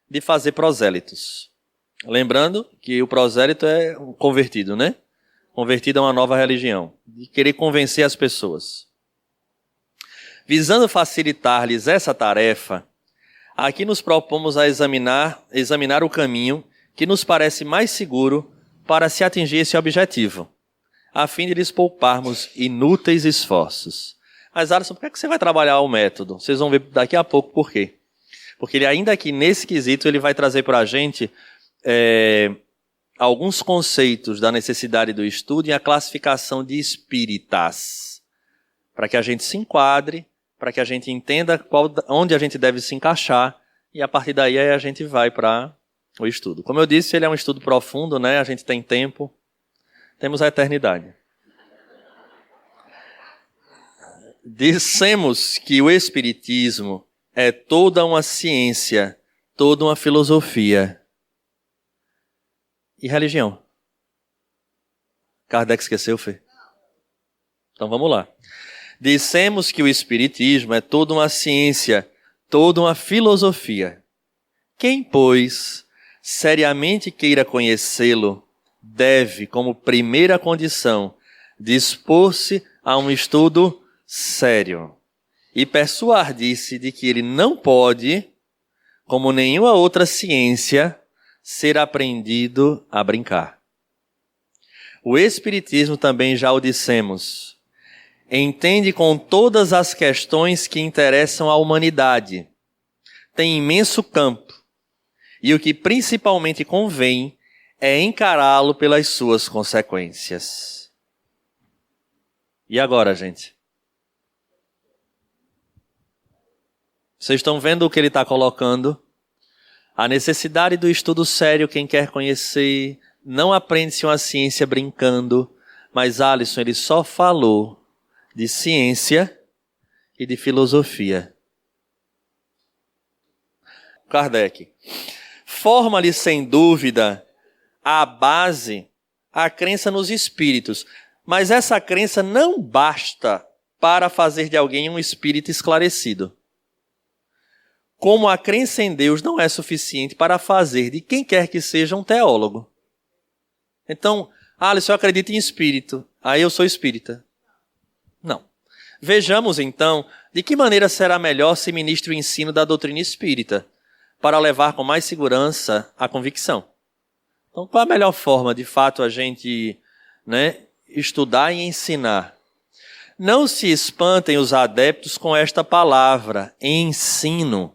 de fazer prosélitos. Lembrando que o prosélito é um convertido, né? Convertido a uma nova religião. De querer convencer as pessoas. Visando facilitar-lhes essa tarefa, aqui nos propomos a examinar o caminho que nos parece mais seguro para se atingir esse objetivo, a fim de lhes pouparmos inúteis esforços. Mas, Alisson, por que você vai trabalhar o método? Vocês vão ver daqui a pouco por quê. Porque ele, ainda aqui nesse quesito, ele vai trazer para a gente alguns conceitos da necessidade do estudo e a classificação de espíritas, para que a gente se enquadre, para que a gente entenda onde a gente deve se encaixar, e a partir daí a gente vai para o estudo. Como eu disse, ele é um estudo profundo, né? A gente tem tempo, temos a eternidade. Dissemos que o Espiritismo é toda uma ciência, toda uma filosofia. E religião? Kardec esqueceu, Fê? Então vamos lá. Dissemos que o Espiritismo é toda uma ciência, toda uma filosofia. Quem, pois, seriamente queira conhecê-lo, deve, como primeira condição, dispor-se a um estudo sério e persuadir-se de que ele não pode, como nenhuma outra ciência, ser aprendido a brincar. O Espiritismo também já o dissemos, entende com todas as questões que interessam à humanidade, tem imenso campo, e o que principalmente convém é encará-lo pelas suas consequências. E agora, gente? Vocês estão vendo o que ele está colocando? A necessidade do estudo sério, quem quer conhecer, não aprende-se uma ciência brincando, mas Alisson, ele só falou de ciência e de filosofia. Kardec. Forma-lhe sem dúvida a base, a crença nos espíritos, mas essa crença não basta para fazer de alguém um espírito esclarecido. Como a crença em Deus não é suficiente para fazer de quem quer que seja um teólogo. Então, Alisson, eu acredito em espírito, aí eu sou espírita. Não. Vejamos então de que maneira será melhor se ministre o ensino da doutrina espírita, para levar com mais segurança a convicção. Então, qual a melhor forma, de fato, a gente estudar e ensinar? Não se espantem os adeptos com esta palavra, ensino.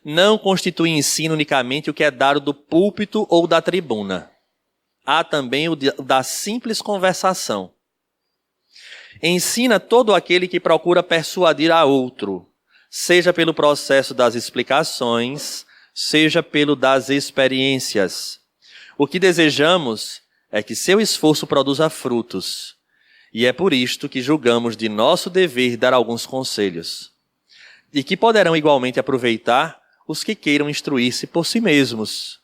Não constitui ensino unicamente o que é dado do púlpito ou da tribuna. Há também o da simples conversação. Ensina todo aquele que procura persuadir a outro, seja pelo processo das explicações, seja pelo das experiências. O que desejamos é que seu esforço produza frutos, e é por isto que julgamos de nosso dever dar alguns conselhos, e que poderão igualmente aproveitar os que queiram instruir-se por si mesmos.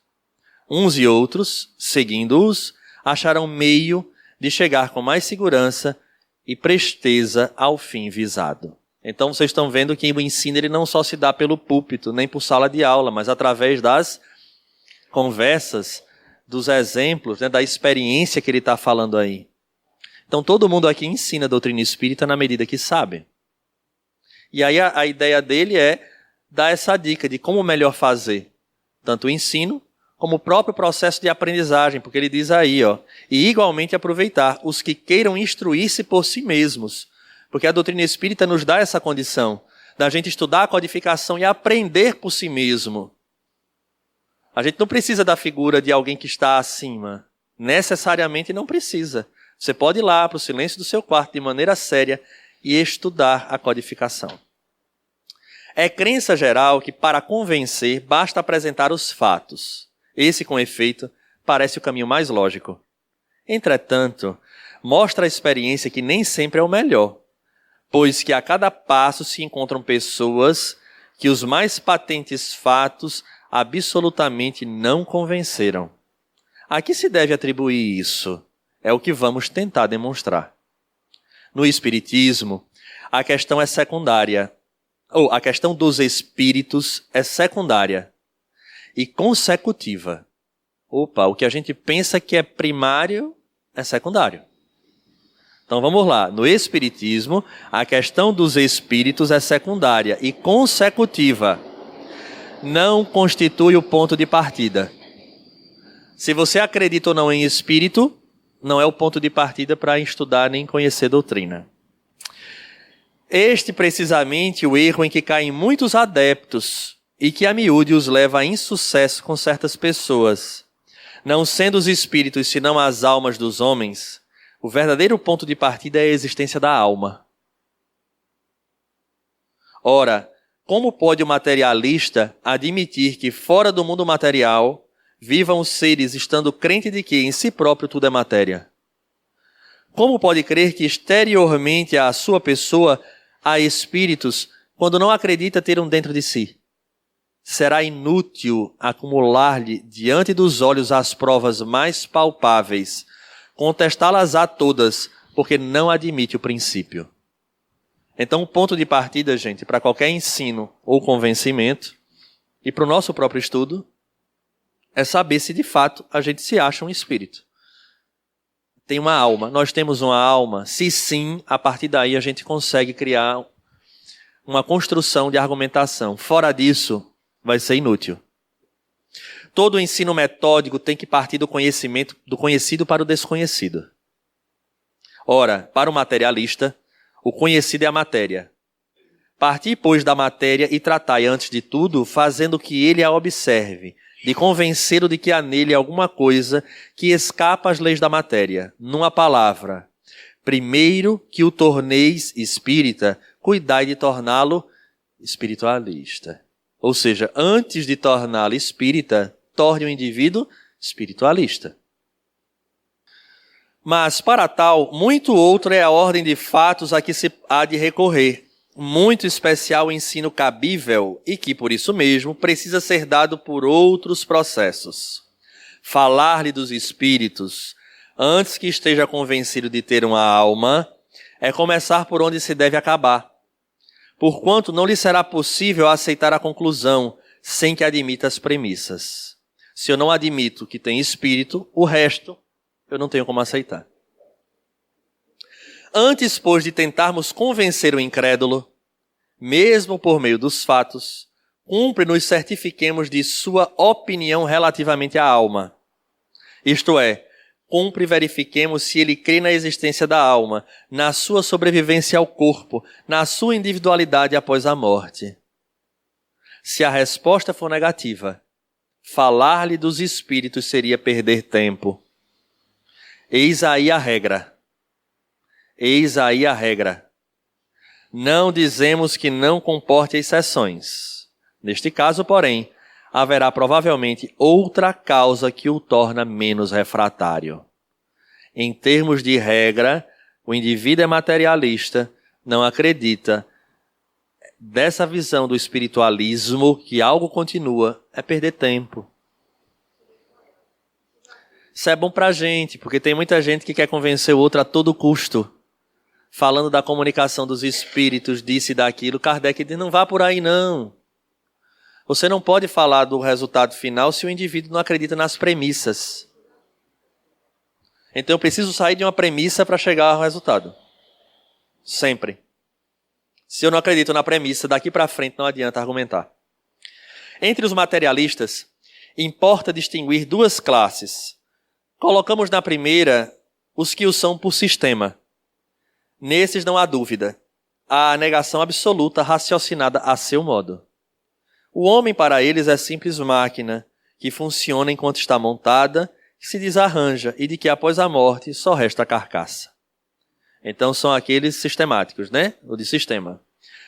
Uns e outros, seguindo-os, acharão meio de chegar com mais segurança e presteza ao fim visado. Então vocês estão vendo que o ensino ele não só se dá pelo púlpito, nem por sala de aula, mas através das conversas, dos exemplos, da experiência que ele está falando aí. Então todo mundo aqui ensina a doutrina espírita na medida que sabe. E aí a ideia dele é dar essa dica de como melhor fazer, tanto o ensino como o próprio processo de aprendizagem, porque ele diz aí, e igualmente aproveitar os que queiram instruir-se por si mesmos, porque a doutrina espírita nos dá essa condição, da gente estudar a codificação e aprender por si mesmo. A gente não precisa da figura de alguém que está acima, necessariamente não precisa. Você pode ir lá para o silêncio do seu quarto de maneira séria e estudar a codificação. É crença geral que para convencer basta apresentar os fatos. Esse, com efeito, parece o caminho mais lógico. Entretanto, mostra a experiência que nem sempre é o melhor, pois que a cada passo se encontram pessoas que os mais patentes fatos absolutamente não convenceram. A que se deve atribuir isso? É o que vamos tentar demonstrar. No Espiritismo, a questão é secundária, ou a questão dos espíritos é secundária e consecutiva. O que a gente pensa que é primário é secundário. Então vamos lá. No Espiritismo, a questão dos espíritos é secundária e consecutiva. Não constitui o ponto de partida. Se você acredita ou não em espírito, não é o ponto de partida para estudar nem conhecer doutrina. Este precisamente o erro em que caem muitos adeptos e que a miúde os leva a insucesso com certas pessoas. Não sendo os espíritos senão as almas dos homens, o verdadeiro ponto de partida é a existência da alma. Ora, como pode o materialista admitir que fora do mundo material vivam os seres estando crente de que em si próprio tudo é matéria? Como pode crer que exteriormente à sua pessoa a espíritos quando não acredita ter um dentro de si. Será inútil acumular-lhe diante dos olhos as provas mais palpáveis, contestá-las a todas, porque não admite o princípio. Então, o ponto de partida, gente, para qualquer ensino ou convencimento, e para o nosso próprio estudo, é saber se de fato a gente se acha um espírito. Tem uma alma, nós temos uma alma. Se sim, a partir daí a gente consegue criar uma construção de argumentação. Fora disso, vai ser inútil. Todo o ensino metódico tem que partir do conhecimento, do conhecido para o desconhecido. Ora, para o materialista, o conhecido é a matéria. Partir, pois, da matéria e tratai, antes de tudo, fazendo que ele a observe, de convencê-lo de que há nele alguma coisa que escapa às leis da matéria. Numa palavra, primeiro que o torneis espírita, cuidai de torná-lo espiritualista. Ou seja, antes de torná-lo espírita, torne o indivíduo espiritualista. Mas, para tal, muito outro é a ordem de fatos a que se há de recorrer. Muito especial o ensino cabível e que, por isso mesmo, precisa ser dado por outros processos. Falar-lhe dos espíritos, antes que esteja convencido de ter uma alma, é começar por onde se deve acabar. Porquanto não lhe será possível aceitar a conclusão sem que admita as premissas. Se eu não admito que tem espírito, o resto eu não tenho como aceitar. Antes, pois, de tentarmos convencer o incrédulo, mesmo por meio dos fatos, cumpre nos certifiquemos de sua opinião relativamente à alma. Isto é, cumpre verifiquemos se ele crê na existência da alma, na sua sobrevivência ao corpo, na sua individualidade após a morte. Se a resposta for negativa, falar-lhe dos espíritos seria perder tempo. Eis aí a regra. Eis aí a regra. Não dizemos que não comporte exceções. Neste caso, porém, haverá provavelmente outra causa que o torna menos refratário. Em termos de regra, o indivíduo é materialista, não acredita. Dessa visão do espiritualismo, que algo continua, é perder tempo. Isso é bom pra gente, porque tem muita gente que quer convencer o outro a todo custo. Falando da comunicação dos espíritos, disso e daquilo, Kardec diz, não vá por aí não. Você não pode falar do resultado final se o indivíduo não acredita nas premissas. Então eu preciso sair de uma premissa para chegar ao resultado. Sempre. Se eu não acredito na premissa, daqui para frente não adianta argumentar. Entre os materialistas, importa distinguir duas classes. Colocamos na primeira os que o são por sistema. Nesses não há dúvida. Há a negação absoluta raciocinada a seu modo. O homem para eles é simples máquina, que funciona enquanto está montada, que se desarranja e de que após a morte só resta a carcaça. Então são aqueles sistemáticos, né? O de sistema.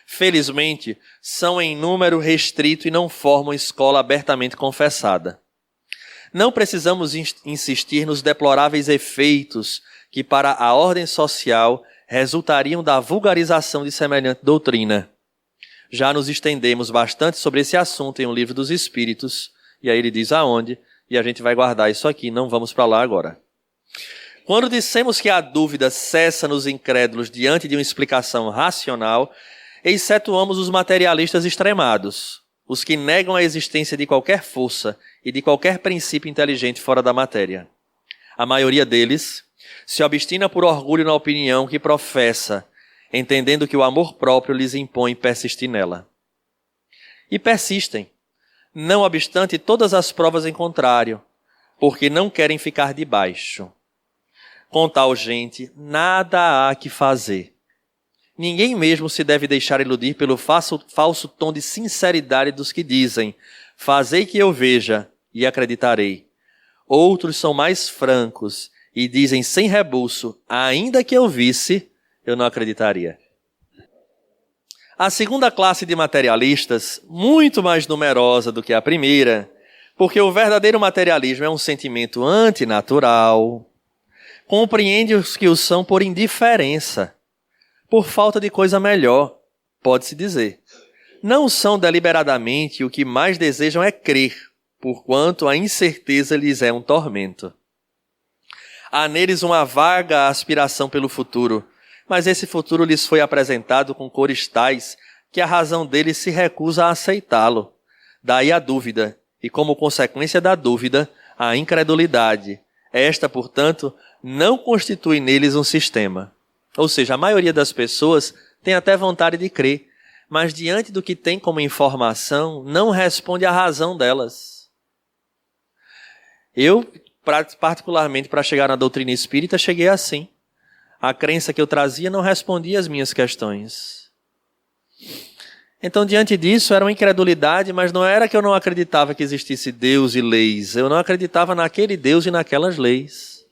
Felizmente, são em número restrito e não formam escola abertamente confessada. Não precisamos insistir nos deploráveis efeitos que para a ordem social resultariam da vulgarização de semelhante doutrina. Já nos estendemos bastante sobre esse assunto em um livro dos Espíritos, e aí ele diz aonde, e a gente vai guardar isso aqui, não vamos para lá agora. Quando dissemos que a dúvida cessa nos incrédulos diante de uma explicação racional, excetuamos os materialistas extremados, os que negam a existência de qualquer força e de qualquer princípio inteligente fora da matéria. A maioria deles se obstina por orgulho na opinião que professa, entendendo que o amor próprio lhes impõe persistir nela. E persistem, não obstante todas as provas em contrário, porque não querem ficar debaixo. Com tal gente, nada há que fazer. Ninguém mesmo se deve deixar iludir pelo falso tom de sinceridade dos que dizem, fazei que eu veja e acreditarei. Outros são mais francos e dizem sem rebuço, ainda que eu visse, eu não acreditaria. A segunda classe de materialistas, muito mais numerosa do que a primeira, porque o verdadeiro materialismo é um sentimento antinatural, compreende os que o são por indiferença, por falta de coisa melhor, pode-se dizer. Não são deliberadamente, o que mais desejam é crer, porquanto a incerteza lhes é um tormento. Há neles uma vaga aspiração pelo futuro, mas esse futuro lhes foi apresentado com cores tais que a razão deles se recusa a aceitá-lo. Daí a dúvida, e como consequência da dúvida, a incredulidade. Esta, portanto, não constitui neles um sistema. Ou seja, a maioria das pessoas tem até vontade de crer, mas diante do que tem como informação, não responde à razão delas. Eu, particularmente, para chegar na doutrina espírita, cheguei assim. A crença que eu trazia não respondia às minhas questões. Então, diante disso, era uma incredulidade, mas não era que eu não acreditava que existisse Deus e leis. Eu não acreditava naquele Deus e naquelas leis.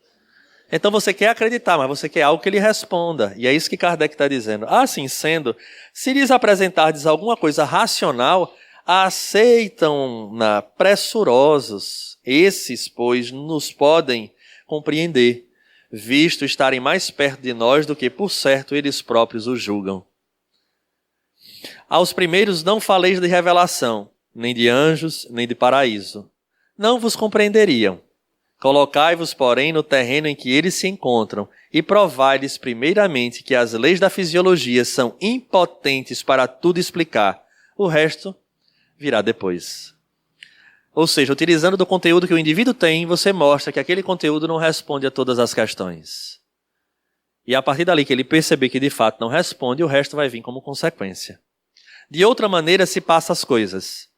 Então, você quer acreditar, mas você quer algo que lhe responda. E é isso que Kardec está dizendo. Assim sendo, se lhes apresentardes alguma coisa racional, aceitam-na pressurosos. Esses, pois, nos podem compreender, visto estarem mais perto de nós do que, por certo, eles próprios o julgam. Aos primeiros não faleis de revelação, nem de anjos, nem de paraíso. Não vos compreenderiam. Colocai-vos, porém, no terreno em que eles se encontram e provai-lhes primeiramente que as leis da fisiologia são impotentes para tudo explicar. O resto virá depois. Ou seja, utilizando do conteúdo que o indivíduo tem, você mostra que aquele conteúdo não responde a todas as questões. E a partir dali que ele perceber que de fato não responde, o resto vai vir como consequência. De outra maneira se passa as coisas.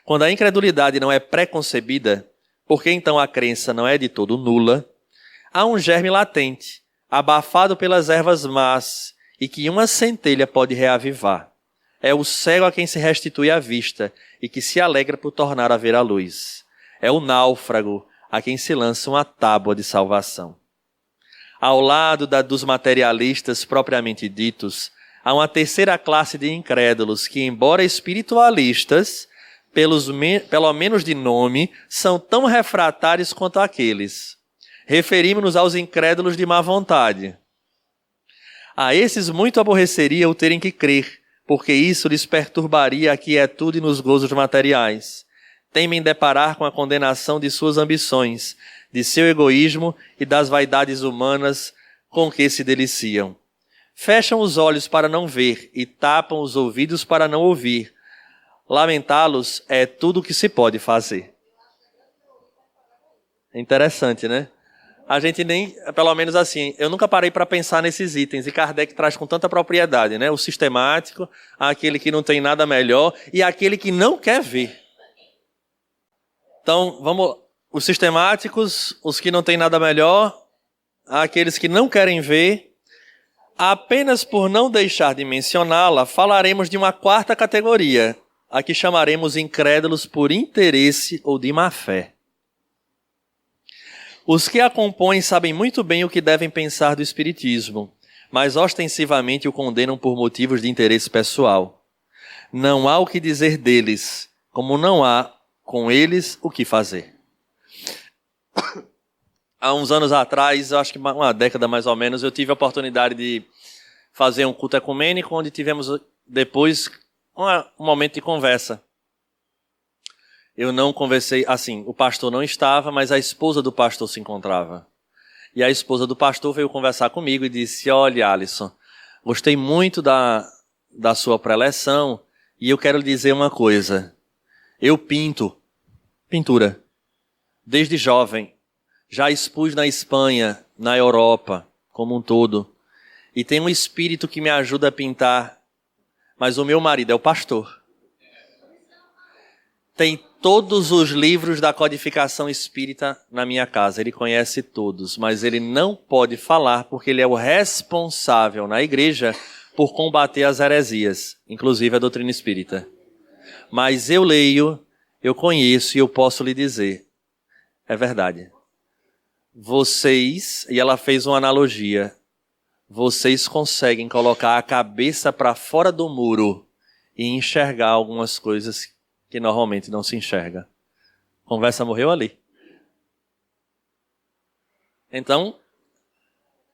Quando a incredulidade não é preconcebida, porque então a crença não é de todo nula, há um germe latente, abafado pelas ervas más, e que uma centelha pode reavivar. É o cego a quem se restitui a vista, e que se alegra por tornar a ver a luz. É o náufrago a quem se lança uma tábua de salvação. Ao lado dos materialistas propriamente ditos, há uma terceira classe de incrédulos que, embora espiritualistas, pelo menos de nome, são tão refratários quanto aqueles. Referimos-nos aos incrédulos de má vontade. A esses muito aborreceria o terem que crer, porque isso lhes perturbaria a quietude nos gozos materiais. Temem deparar com a condenação de suas ambições, de seu egoísmo e das vaidades humanas com que se deliciam. Fecham os olhos para não ver e tapam os ouvidos para não ouvir. Lamentá-los é tudo o que se pode fazer. É interessante, né? A gente nem, pelo menos assim, eu nunca parei para pensar nesses itens, e Kardec traz com tanta propriedade, né? O sistemático, aquele que não tem nada melhor e aquele que não quer ver. Então, vamos, os sistemáticos, os que não têm nada melhor, aqueles que não querem ver. Apenas por não deixar de mencioná-la, falaremos de uma quarta categoria, a que chamaremos incrédulos por interesse ou de má fé. Os que a compõem sabem muito bem o que devem pensar do Espiritismo, mas ostensivamente o condenam por motivos de interesse pessoal. Não há o que dizer deles, como não há com eles o que fazer. Há uns anos atrás, eu acho que uma década mais ou menos, eu tive a oportunidade de fazer um culto ecumênico, onde tivemos depois um momento de conversa. Eu não conversei, assim, o pastor não estava, mas a esposa do pastor se encontrava. E a esposa do pastor veio conversar comigo e disse: olha, Alisson, gostei muito da sua preleção e eu quero lhe dizer uma coisa. Eu pintura, desde jovem. Já expus na Espanha, na Europa, como um todo. E tem um espírito que me ajuda a pintar. Mas o meu marido é o pastor. Tem todos os livros da codificação espírita na minha casa. Ele conhece todos, mas ele não pode falar porque ele é o responsável na igreja por combater as heresias, inclusive a doutrina espírita. Mas eu leio, eu conheço e eu posso lhe dizer. É verdade. Vocês, e ela fez uma analogia, vocês conseguem colocar a cabeça para fora do muro e enxergar algumas coisas que normalmente não se enxerga. A conversa morreu ali. Então,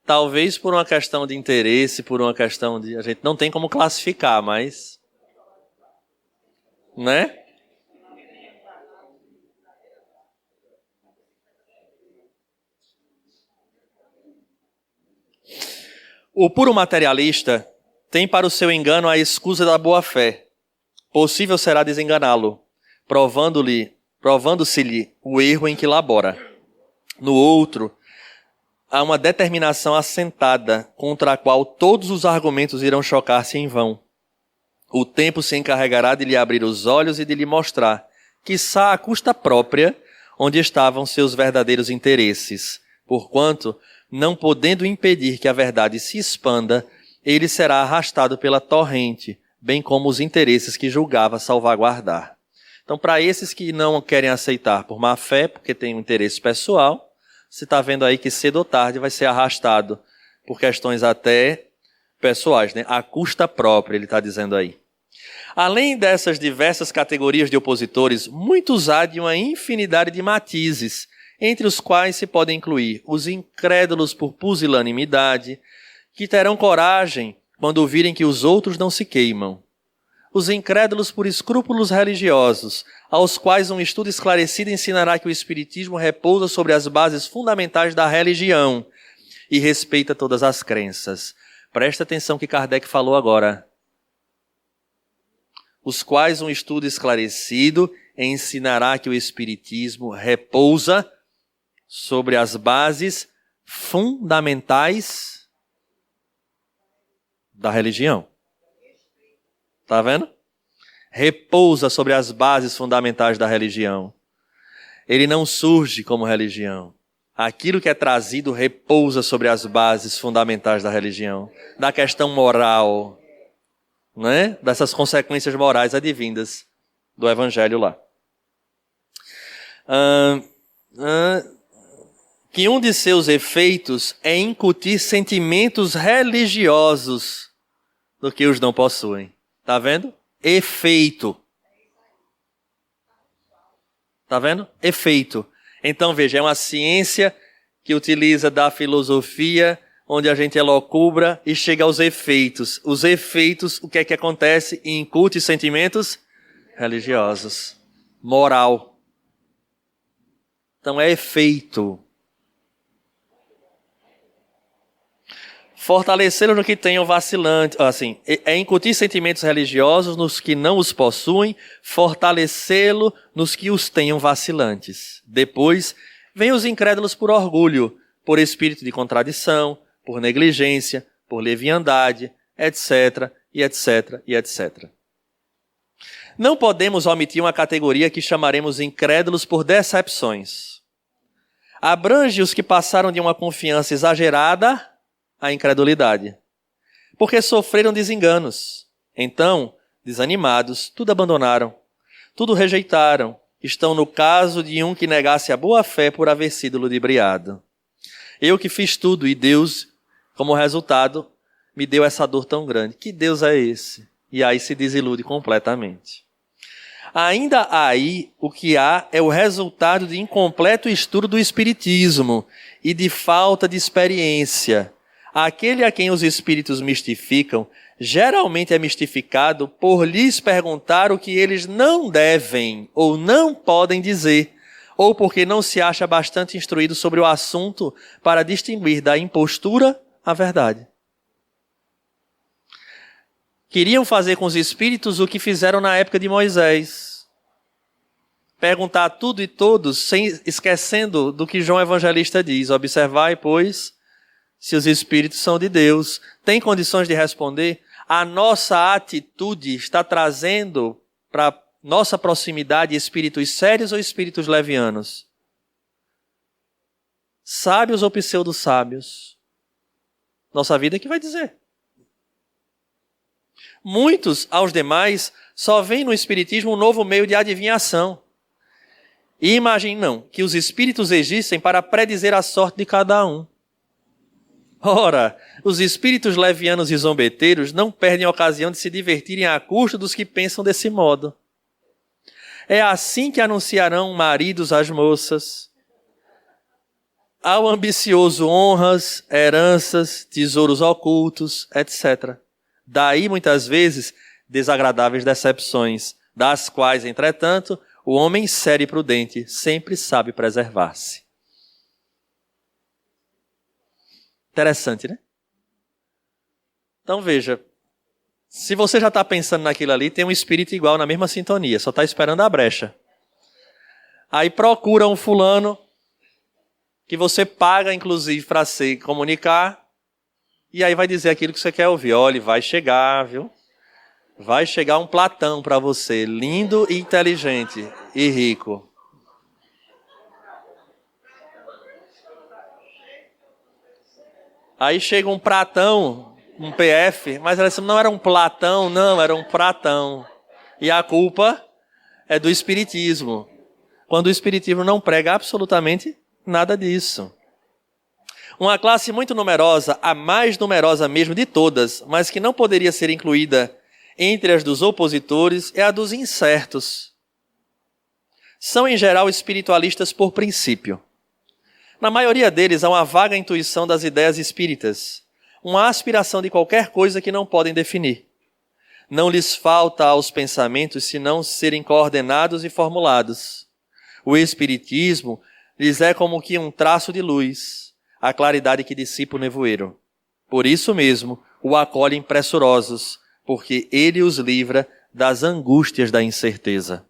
Talvez por uma questão de interesse, por uma questão de... A gente não tem como classificar, mas... Né? O puro materialista tem para o seu engano a escusa da boa-fé. Possível será desenganá-lo, provando-se-lhe o erro em que labora. No outro, há uma determinação assentada, contra a qual todos os argumentos irão chocar-se em vão. O tempo se encarregará de lhe abrir os olhos e de lhe mostrar, quiçá à custa própria, onde estavam seus verdadeiros interesses, porquanto, não podendo impedir que a verdade se expanda, ele será arrastado pela torrente, bem como os interesses que julgava salvaguardar. Então, para esses que não querem aceitar por má fé, porque tem um interesse pessoal, você está vendo aí que cedo ou tarde vai ser arrastado por questões até pessoais, né? À custa própria, ele está dizendo aí. Além dessas diversas categorias de opositores, muitos há de uma infinidade de matizes, entre os quais se podem incluir os incrédulos por pusilanimidade, que terão coragem quando virem que os outros não se queimam. Os incrédulos por escrúpulos religiosos, aos quais um estudo esclarecido ensinará que o Espiritismo repousa sobre as bases fundamentais da religião e respeita todas as crenças. Presta atenção que Kardec falou agora. Os quais um estudo esclarecido ensinará que o Espiritismo repousa sobre as bases fundamentais da religião. Está vendo? Repousa sobre as bases fundamentais da religião. Ele não surge como religião. Aquilo que é trazido repousa sobre as bases fundamentais da religião. Da questão moral, né? Dessas consequências morais advindas do Evangelho lá. Que um de seus efeitos é incutir sentimentos religiosos do que os não possuem. Está vendo? Efeito. Está vendo? Efeito. Então, veja, é uma ciência que utiliza da filosofia, onde a gente elocubra e chega aos efeitos. Os efeitos, o que é que acontece? Incute sentimentos religiosos. Moral. Então, é efeito. Fortalecê-lo no que tenham vacilante, assim, é incutir sentimentos religiosos nos que não os possuem, fortalecê-lo nos que os tenham vacilantes. Depois, vem os incrédulos por orgulho, por espírito de contradição, por negligência, por leviandade, etc, e etc, e etc. Não podemos omitir uma categoria que chamaremos incrédulos por decepções. Abrange os que passaram de uma confiança exagerada a incredulidade, porque sofreram desenganos. Então, desanimados, tudo abandonaram, tudo rejeitaram. Estão no caso de um que negasse a boa-fé por haver sido ludibriado. Eu que fiz tudo e Deus, como resultado, me deu essa dor tão grande. Que Deus é esse? E aí se desilude completamente. Ainda aí, o que há é o resultado de incompleto estudo do Espiritismo e de falta de experiência. Aquele a quem os espíritos mistificam, geralmente é mistificado por lhes perguntar o que eles não devem ou não podem dizer, ou porque não se acha bastante instruído sobre o assunto para distinguir da impostura a verdade. Queriam fazer com os espíritos o que fizeram na época de Moisés. Perguntar a tudo e todos, esquecendo do que João Evangelista diz. Observai, pois, se os espíritos são de Deus. Tem condições de responder? A nossa atitude está trazendo para nossa proximidade espíritos sérios ou espíritos levianos? Sábios ou pseudo-sábios? Nossa vida é que vai dizer. Muitos, aos demais, só veem no espiritismo um novo meio de adivinhação. E imaginam que os espíritos existem para predizer a sorte de cada um. Ora, os espíritos levianos e zombeteiros não perdem a ocasião de se divertirem à custa dos que pensam desse modo. É assim que anunciarão maridos às moças. Ao ambicioso honras, heranças, tesouros ocultos, etc. Daí, muitas vezes, desagradáveis decepções, das quais, entretanto, o homem sério e prudente sempre sabe preservar-se. Interessante, né? Então veja, se você já está pensando naquilo ali, tem um espírito igual na mesma sintonia, só está esperando a brecha. Aí procura um fulano que você paga, inclusive, para se comunicar, e aí vai dizer aquilo que você quer ouvir. Olha, vai chegar, viu? Vai chegar um Platão para você, lindo e inteligente e rico. Aí chega um pratão, um PF, mas ela disse, não era um Platão, não, era um pratão. E a culpa é do espiritismo. Quando o espiritismo não prega absolutamente nada disso. Uma classe muito numerosa, a mais numerosa mesmo de todas, mas que não poderia ser incluída entre as dos opositores, é a dos incertos. São, em geral, espiritualistas por princípio. Na maioria deles há uma vaga intuição das ideias espíritas, uma aspiração de qualquer coisa que não podem definir. Não lhes falta aos pensamentos senão serem coordenados e formulados. O espiritismo lhes é como que um traço de luz, a claridade que dissipa o nevoeiro. Por isso mesmo o acolhem pressurosos, porque ele os livra das angústias da incerteza.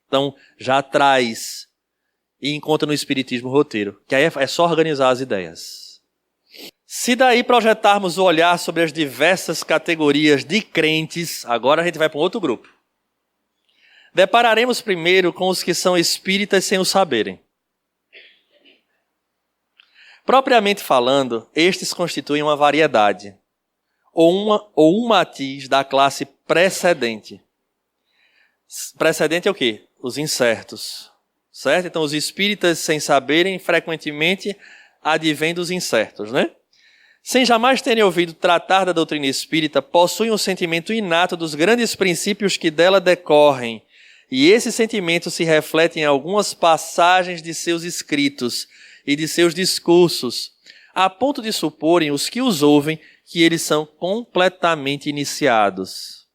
Então, já traz e encontra no espiritismo o roteiro, que aí é só organizar as ideias. Se daí projetarmos o olhar sobre as diversas categorias de crentes, agora a gente vai para um outro grupo. Depararemos primeiro com os que são espíritas sem o saberem. Propriamente falando, estes constituem uma variedade, ou um matiz da classe precedente. Precedente é o quê? Os incertos. Certo? Então, os espíritas sem saberem, frequentemente, advêm dos incertos, né? Sem jamais terem ouvido tratar da doutrina espírita, possuem um sentimento inato dos grandes princípios que dela decorrem, e esse sentimento se reflete em algumas passagens de seus escritos e de seus discursos, a ponto de suporem os que os ouvem que eles são completamente iniciados.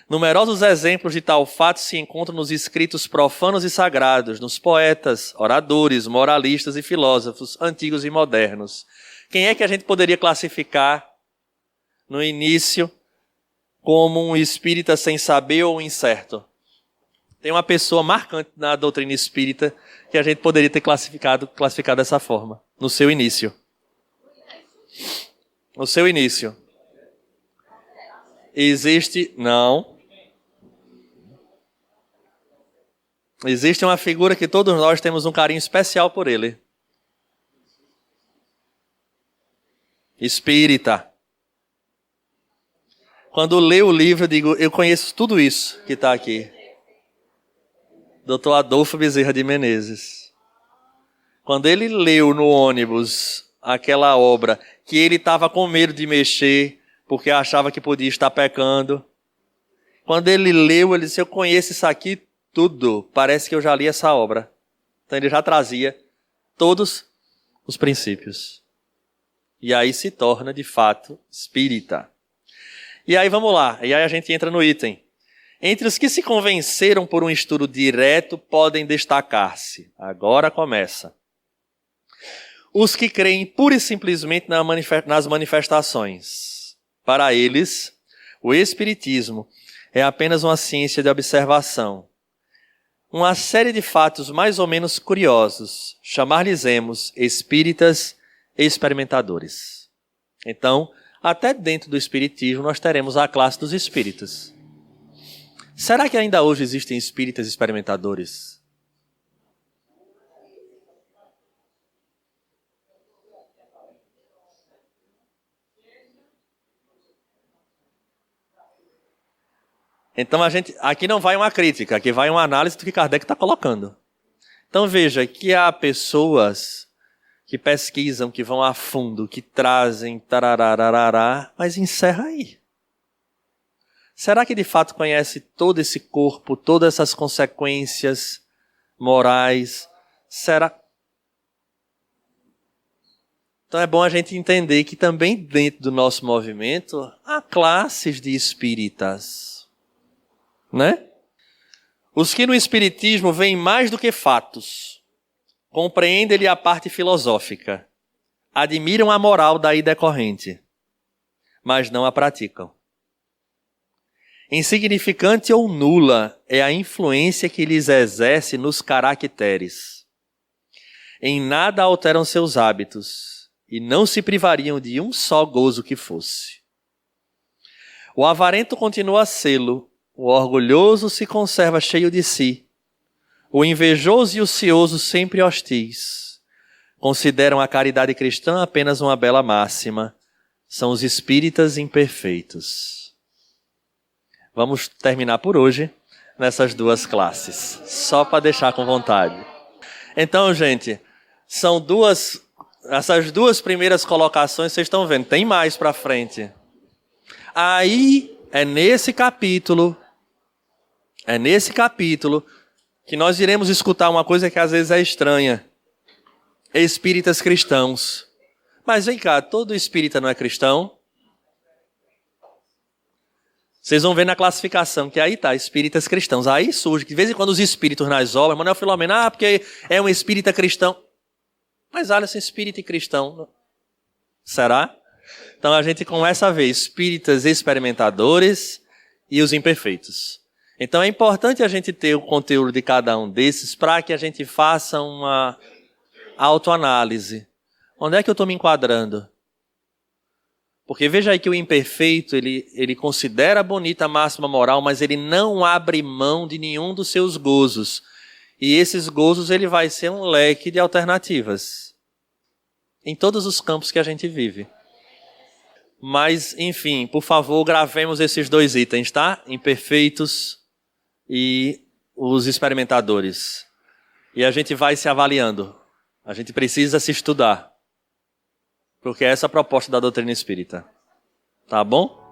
Numerosos exemplos de tal fato se encontram nos escritos profanos e sagrados, nos poetas, oradores, moralistas e filósofos, antigos e modernos. Quem é que a gente poderia classificar no início como um espírita sem saber ou um incerto? Tem uma pessoa marcante na doutrina espírita que a gente poderia ter classificado dessa forma, no seu início. No seu início. Existe uma figura que todos nós temos um carinho especial por ele. Espírita. Quando leio o livro, eu digo, eu conheço tudo isso que está aqui. Dr. Adolfo Bezerra de Menezes. Quando ele leu no ônibus aquela obra, que ele estava com medo de mexer, porque achava que podia estar pecando. Quando ele leu, ele disse, eu conheço isso aqui tudo. Parece que eu já li essa obra. Então ele já trazia todos os princípios. E aí se torna, de fato, espírita. E aí vamos lá. E aí a gente entra no item. Entre os que se convenceram por um estudo direto, podem destacar-se. Agora começa. Os que creem pura e simplesmente nas manifestações. Para eles, o espiritismo é apenas uma ciência de observação. Uma série de fatos mais ou menos curiosos. Chamar-lhes-emos espíritas experimentadores. Então, até dentro do espiritismo, nós teremos a classe dos espíritas. Será que ainda hoje existem espíritas experimentadores? Então aqui não vai uma crítica, aqui vai uma análise do que Kardec está colocando. Então veja que há pessoas que pesquisam, que vão a fundo, que trazem tararararará, mas encerra aí. Será que de fato conhece todo esse corpo, todas essas consequências morais? Será? Então é bom a gente entender que também dentro do nosso movimento há classes de espíritas, né? Os que no espiritismo veem mais do que fatos, compreendem-lhe a parte filosófica, admiram a moral daí decorrente, mas não a praticam. Insignificante ou nula é a influência que lhes exerce nos caracteres. Em nada alteram seus hábitos e não se privariam de um só gozo que fosse. O avarento continua a sê-lo, o orgulhoso se conserva cheio de si, o invejoso e o cioso sempre hostis. Consideram a caridade cristã apenas uma bela máxima. São os espíritas imperfeitos. Vamos terminar por hoje nessas duas classes, só para deixar com vontade. Então, gente, essas duas primeiras colocações, vocês estão vendo, tem mais para frente. Aí, é nesse capítulo que nós iremos escutar uma coisa que às vezes é estranha. Espíritas cristãos. Mas vem cá, todo espírita não é cristão? Vocês vão ver na classificação que aí tá, espíritas cristãos. Aí surge que de vez em quando os espíritos nas obras, Manuel Filomena, porque é um espírita cristão. Mas olha, esse espírita e cristão, será? Então a gente começa a ver espíritas experimentadores e os imperfeitos. Então é importante a gente ter o conteúdo de cada um desses para que a gente faça uma autoanálise. Onde é que eu estou me enquadrando? Porque veja aí que o imperfeito, ele considera bonita a máxima moral, mas ele não abre mão de nenhum dos seus gozos. E esses gozos ele vai ser um leque de alternativas. Em todos os campos que a gente vive. Mas, enfim, por favor, gravemos esses dois itens, tá? Imperfeitos e os experimentadores. E a gente vai se avaliando. A gente precisa se estudar. Porque essa é a proposta da doutrina espírita. Tá bom?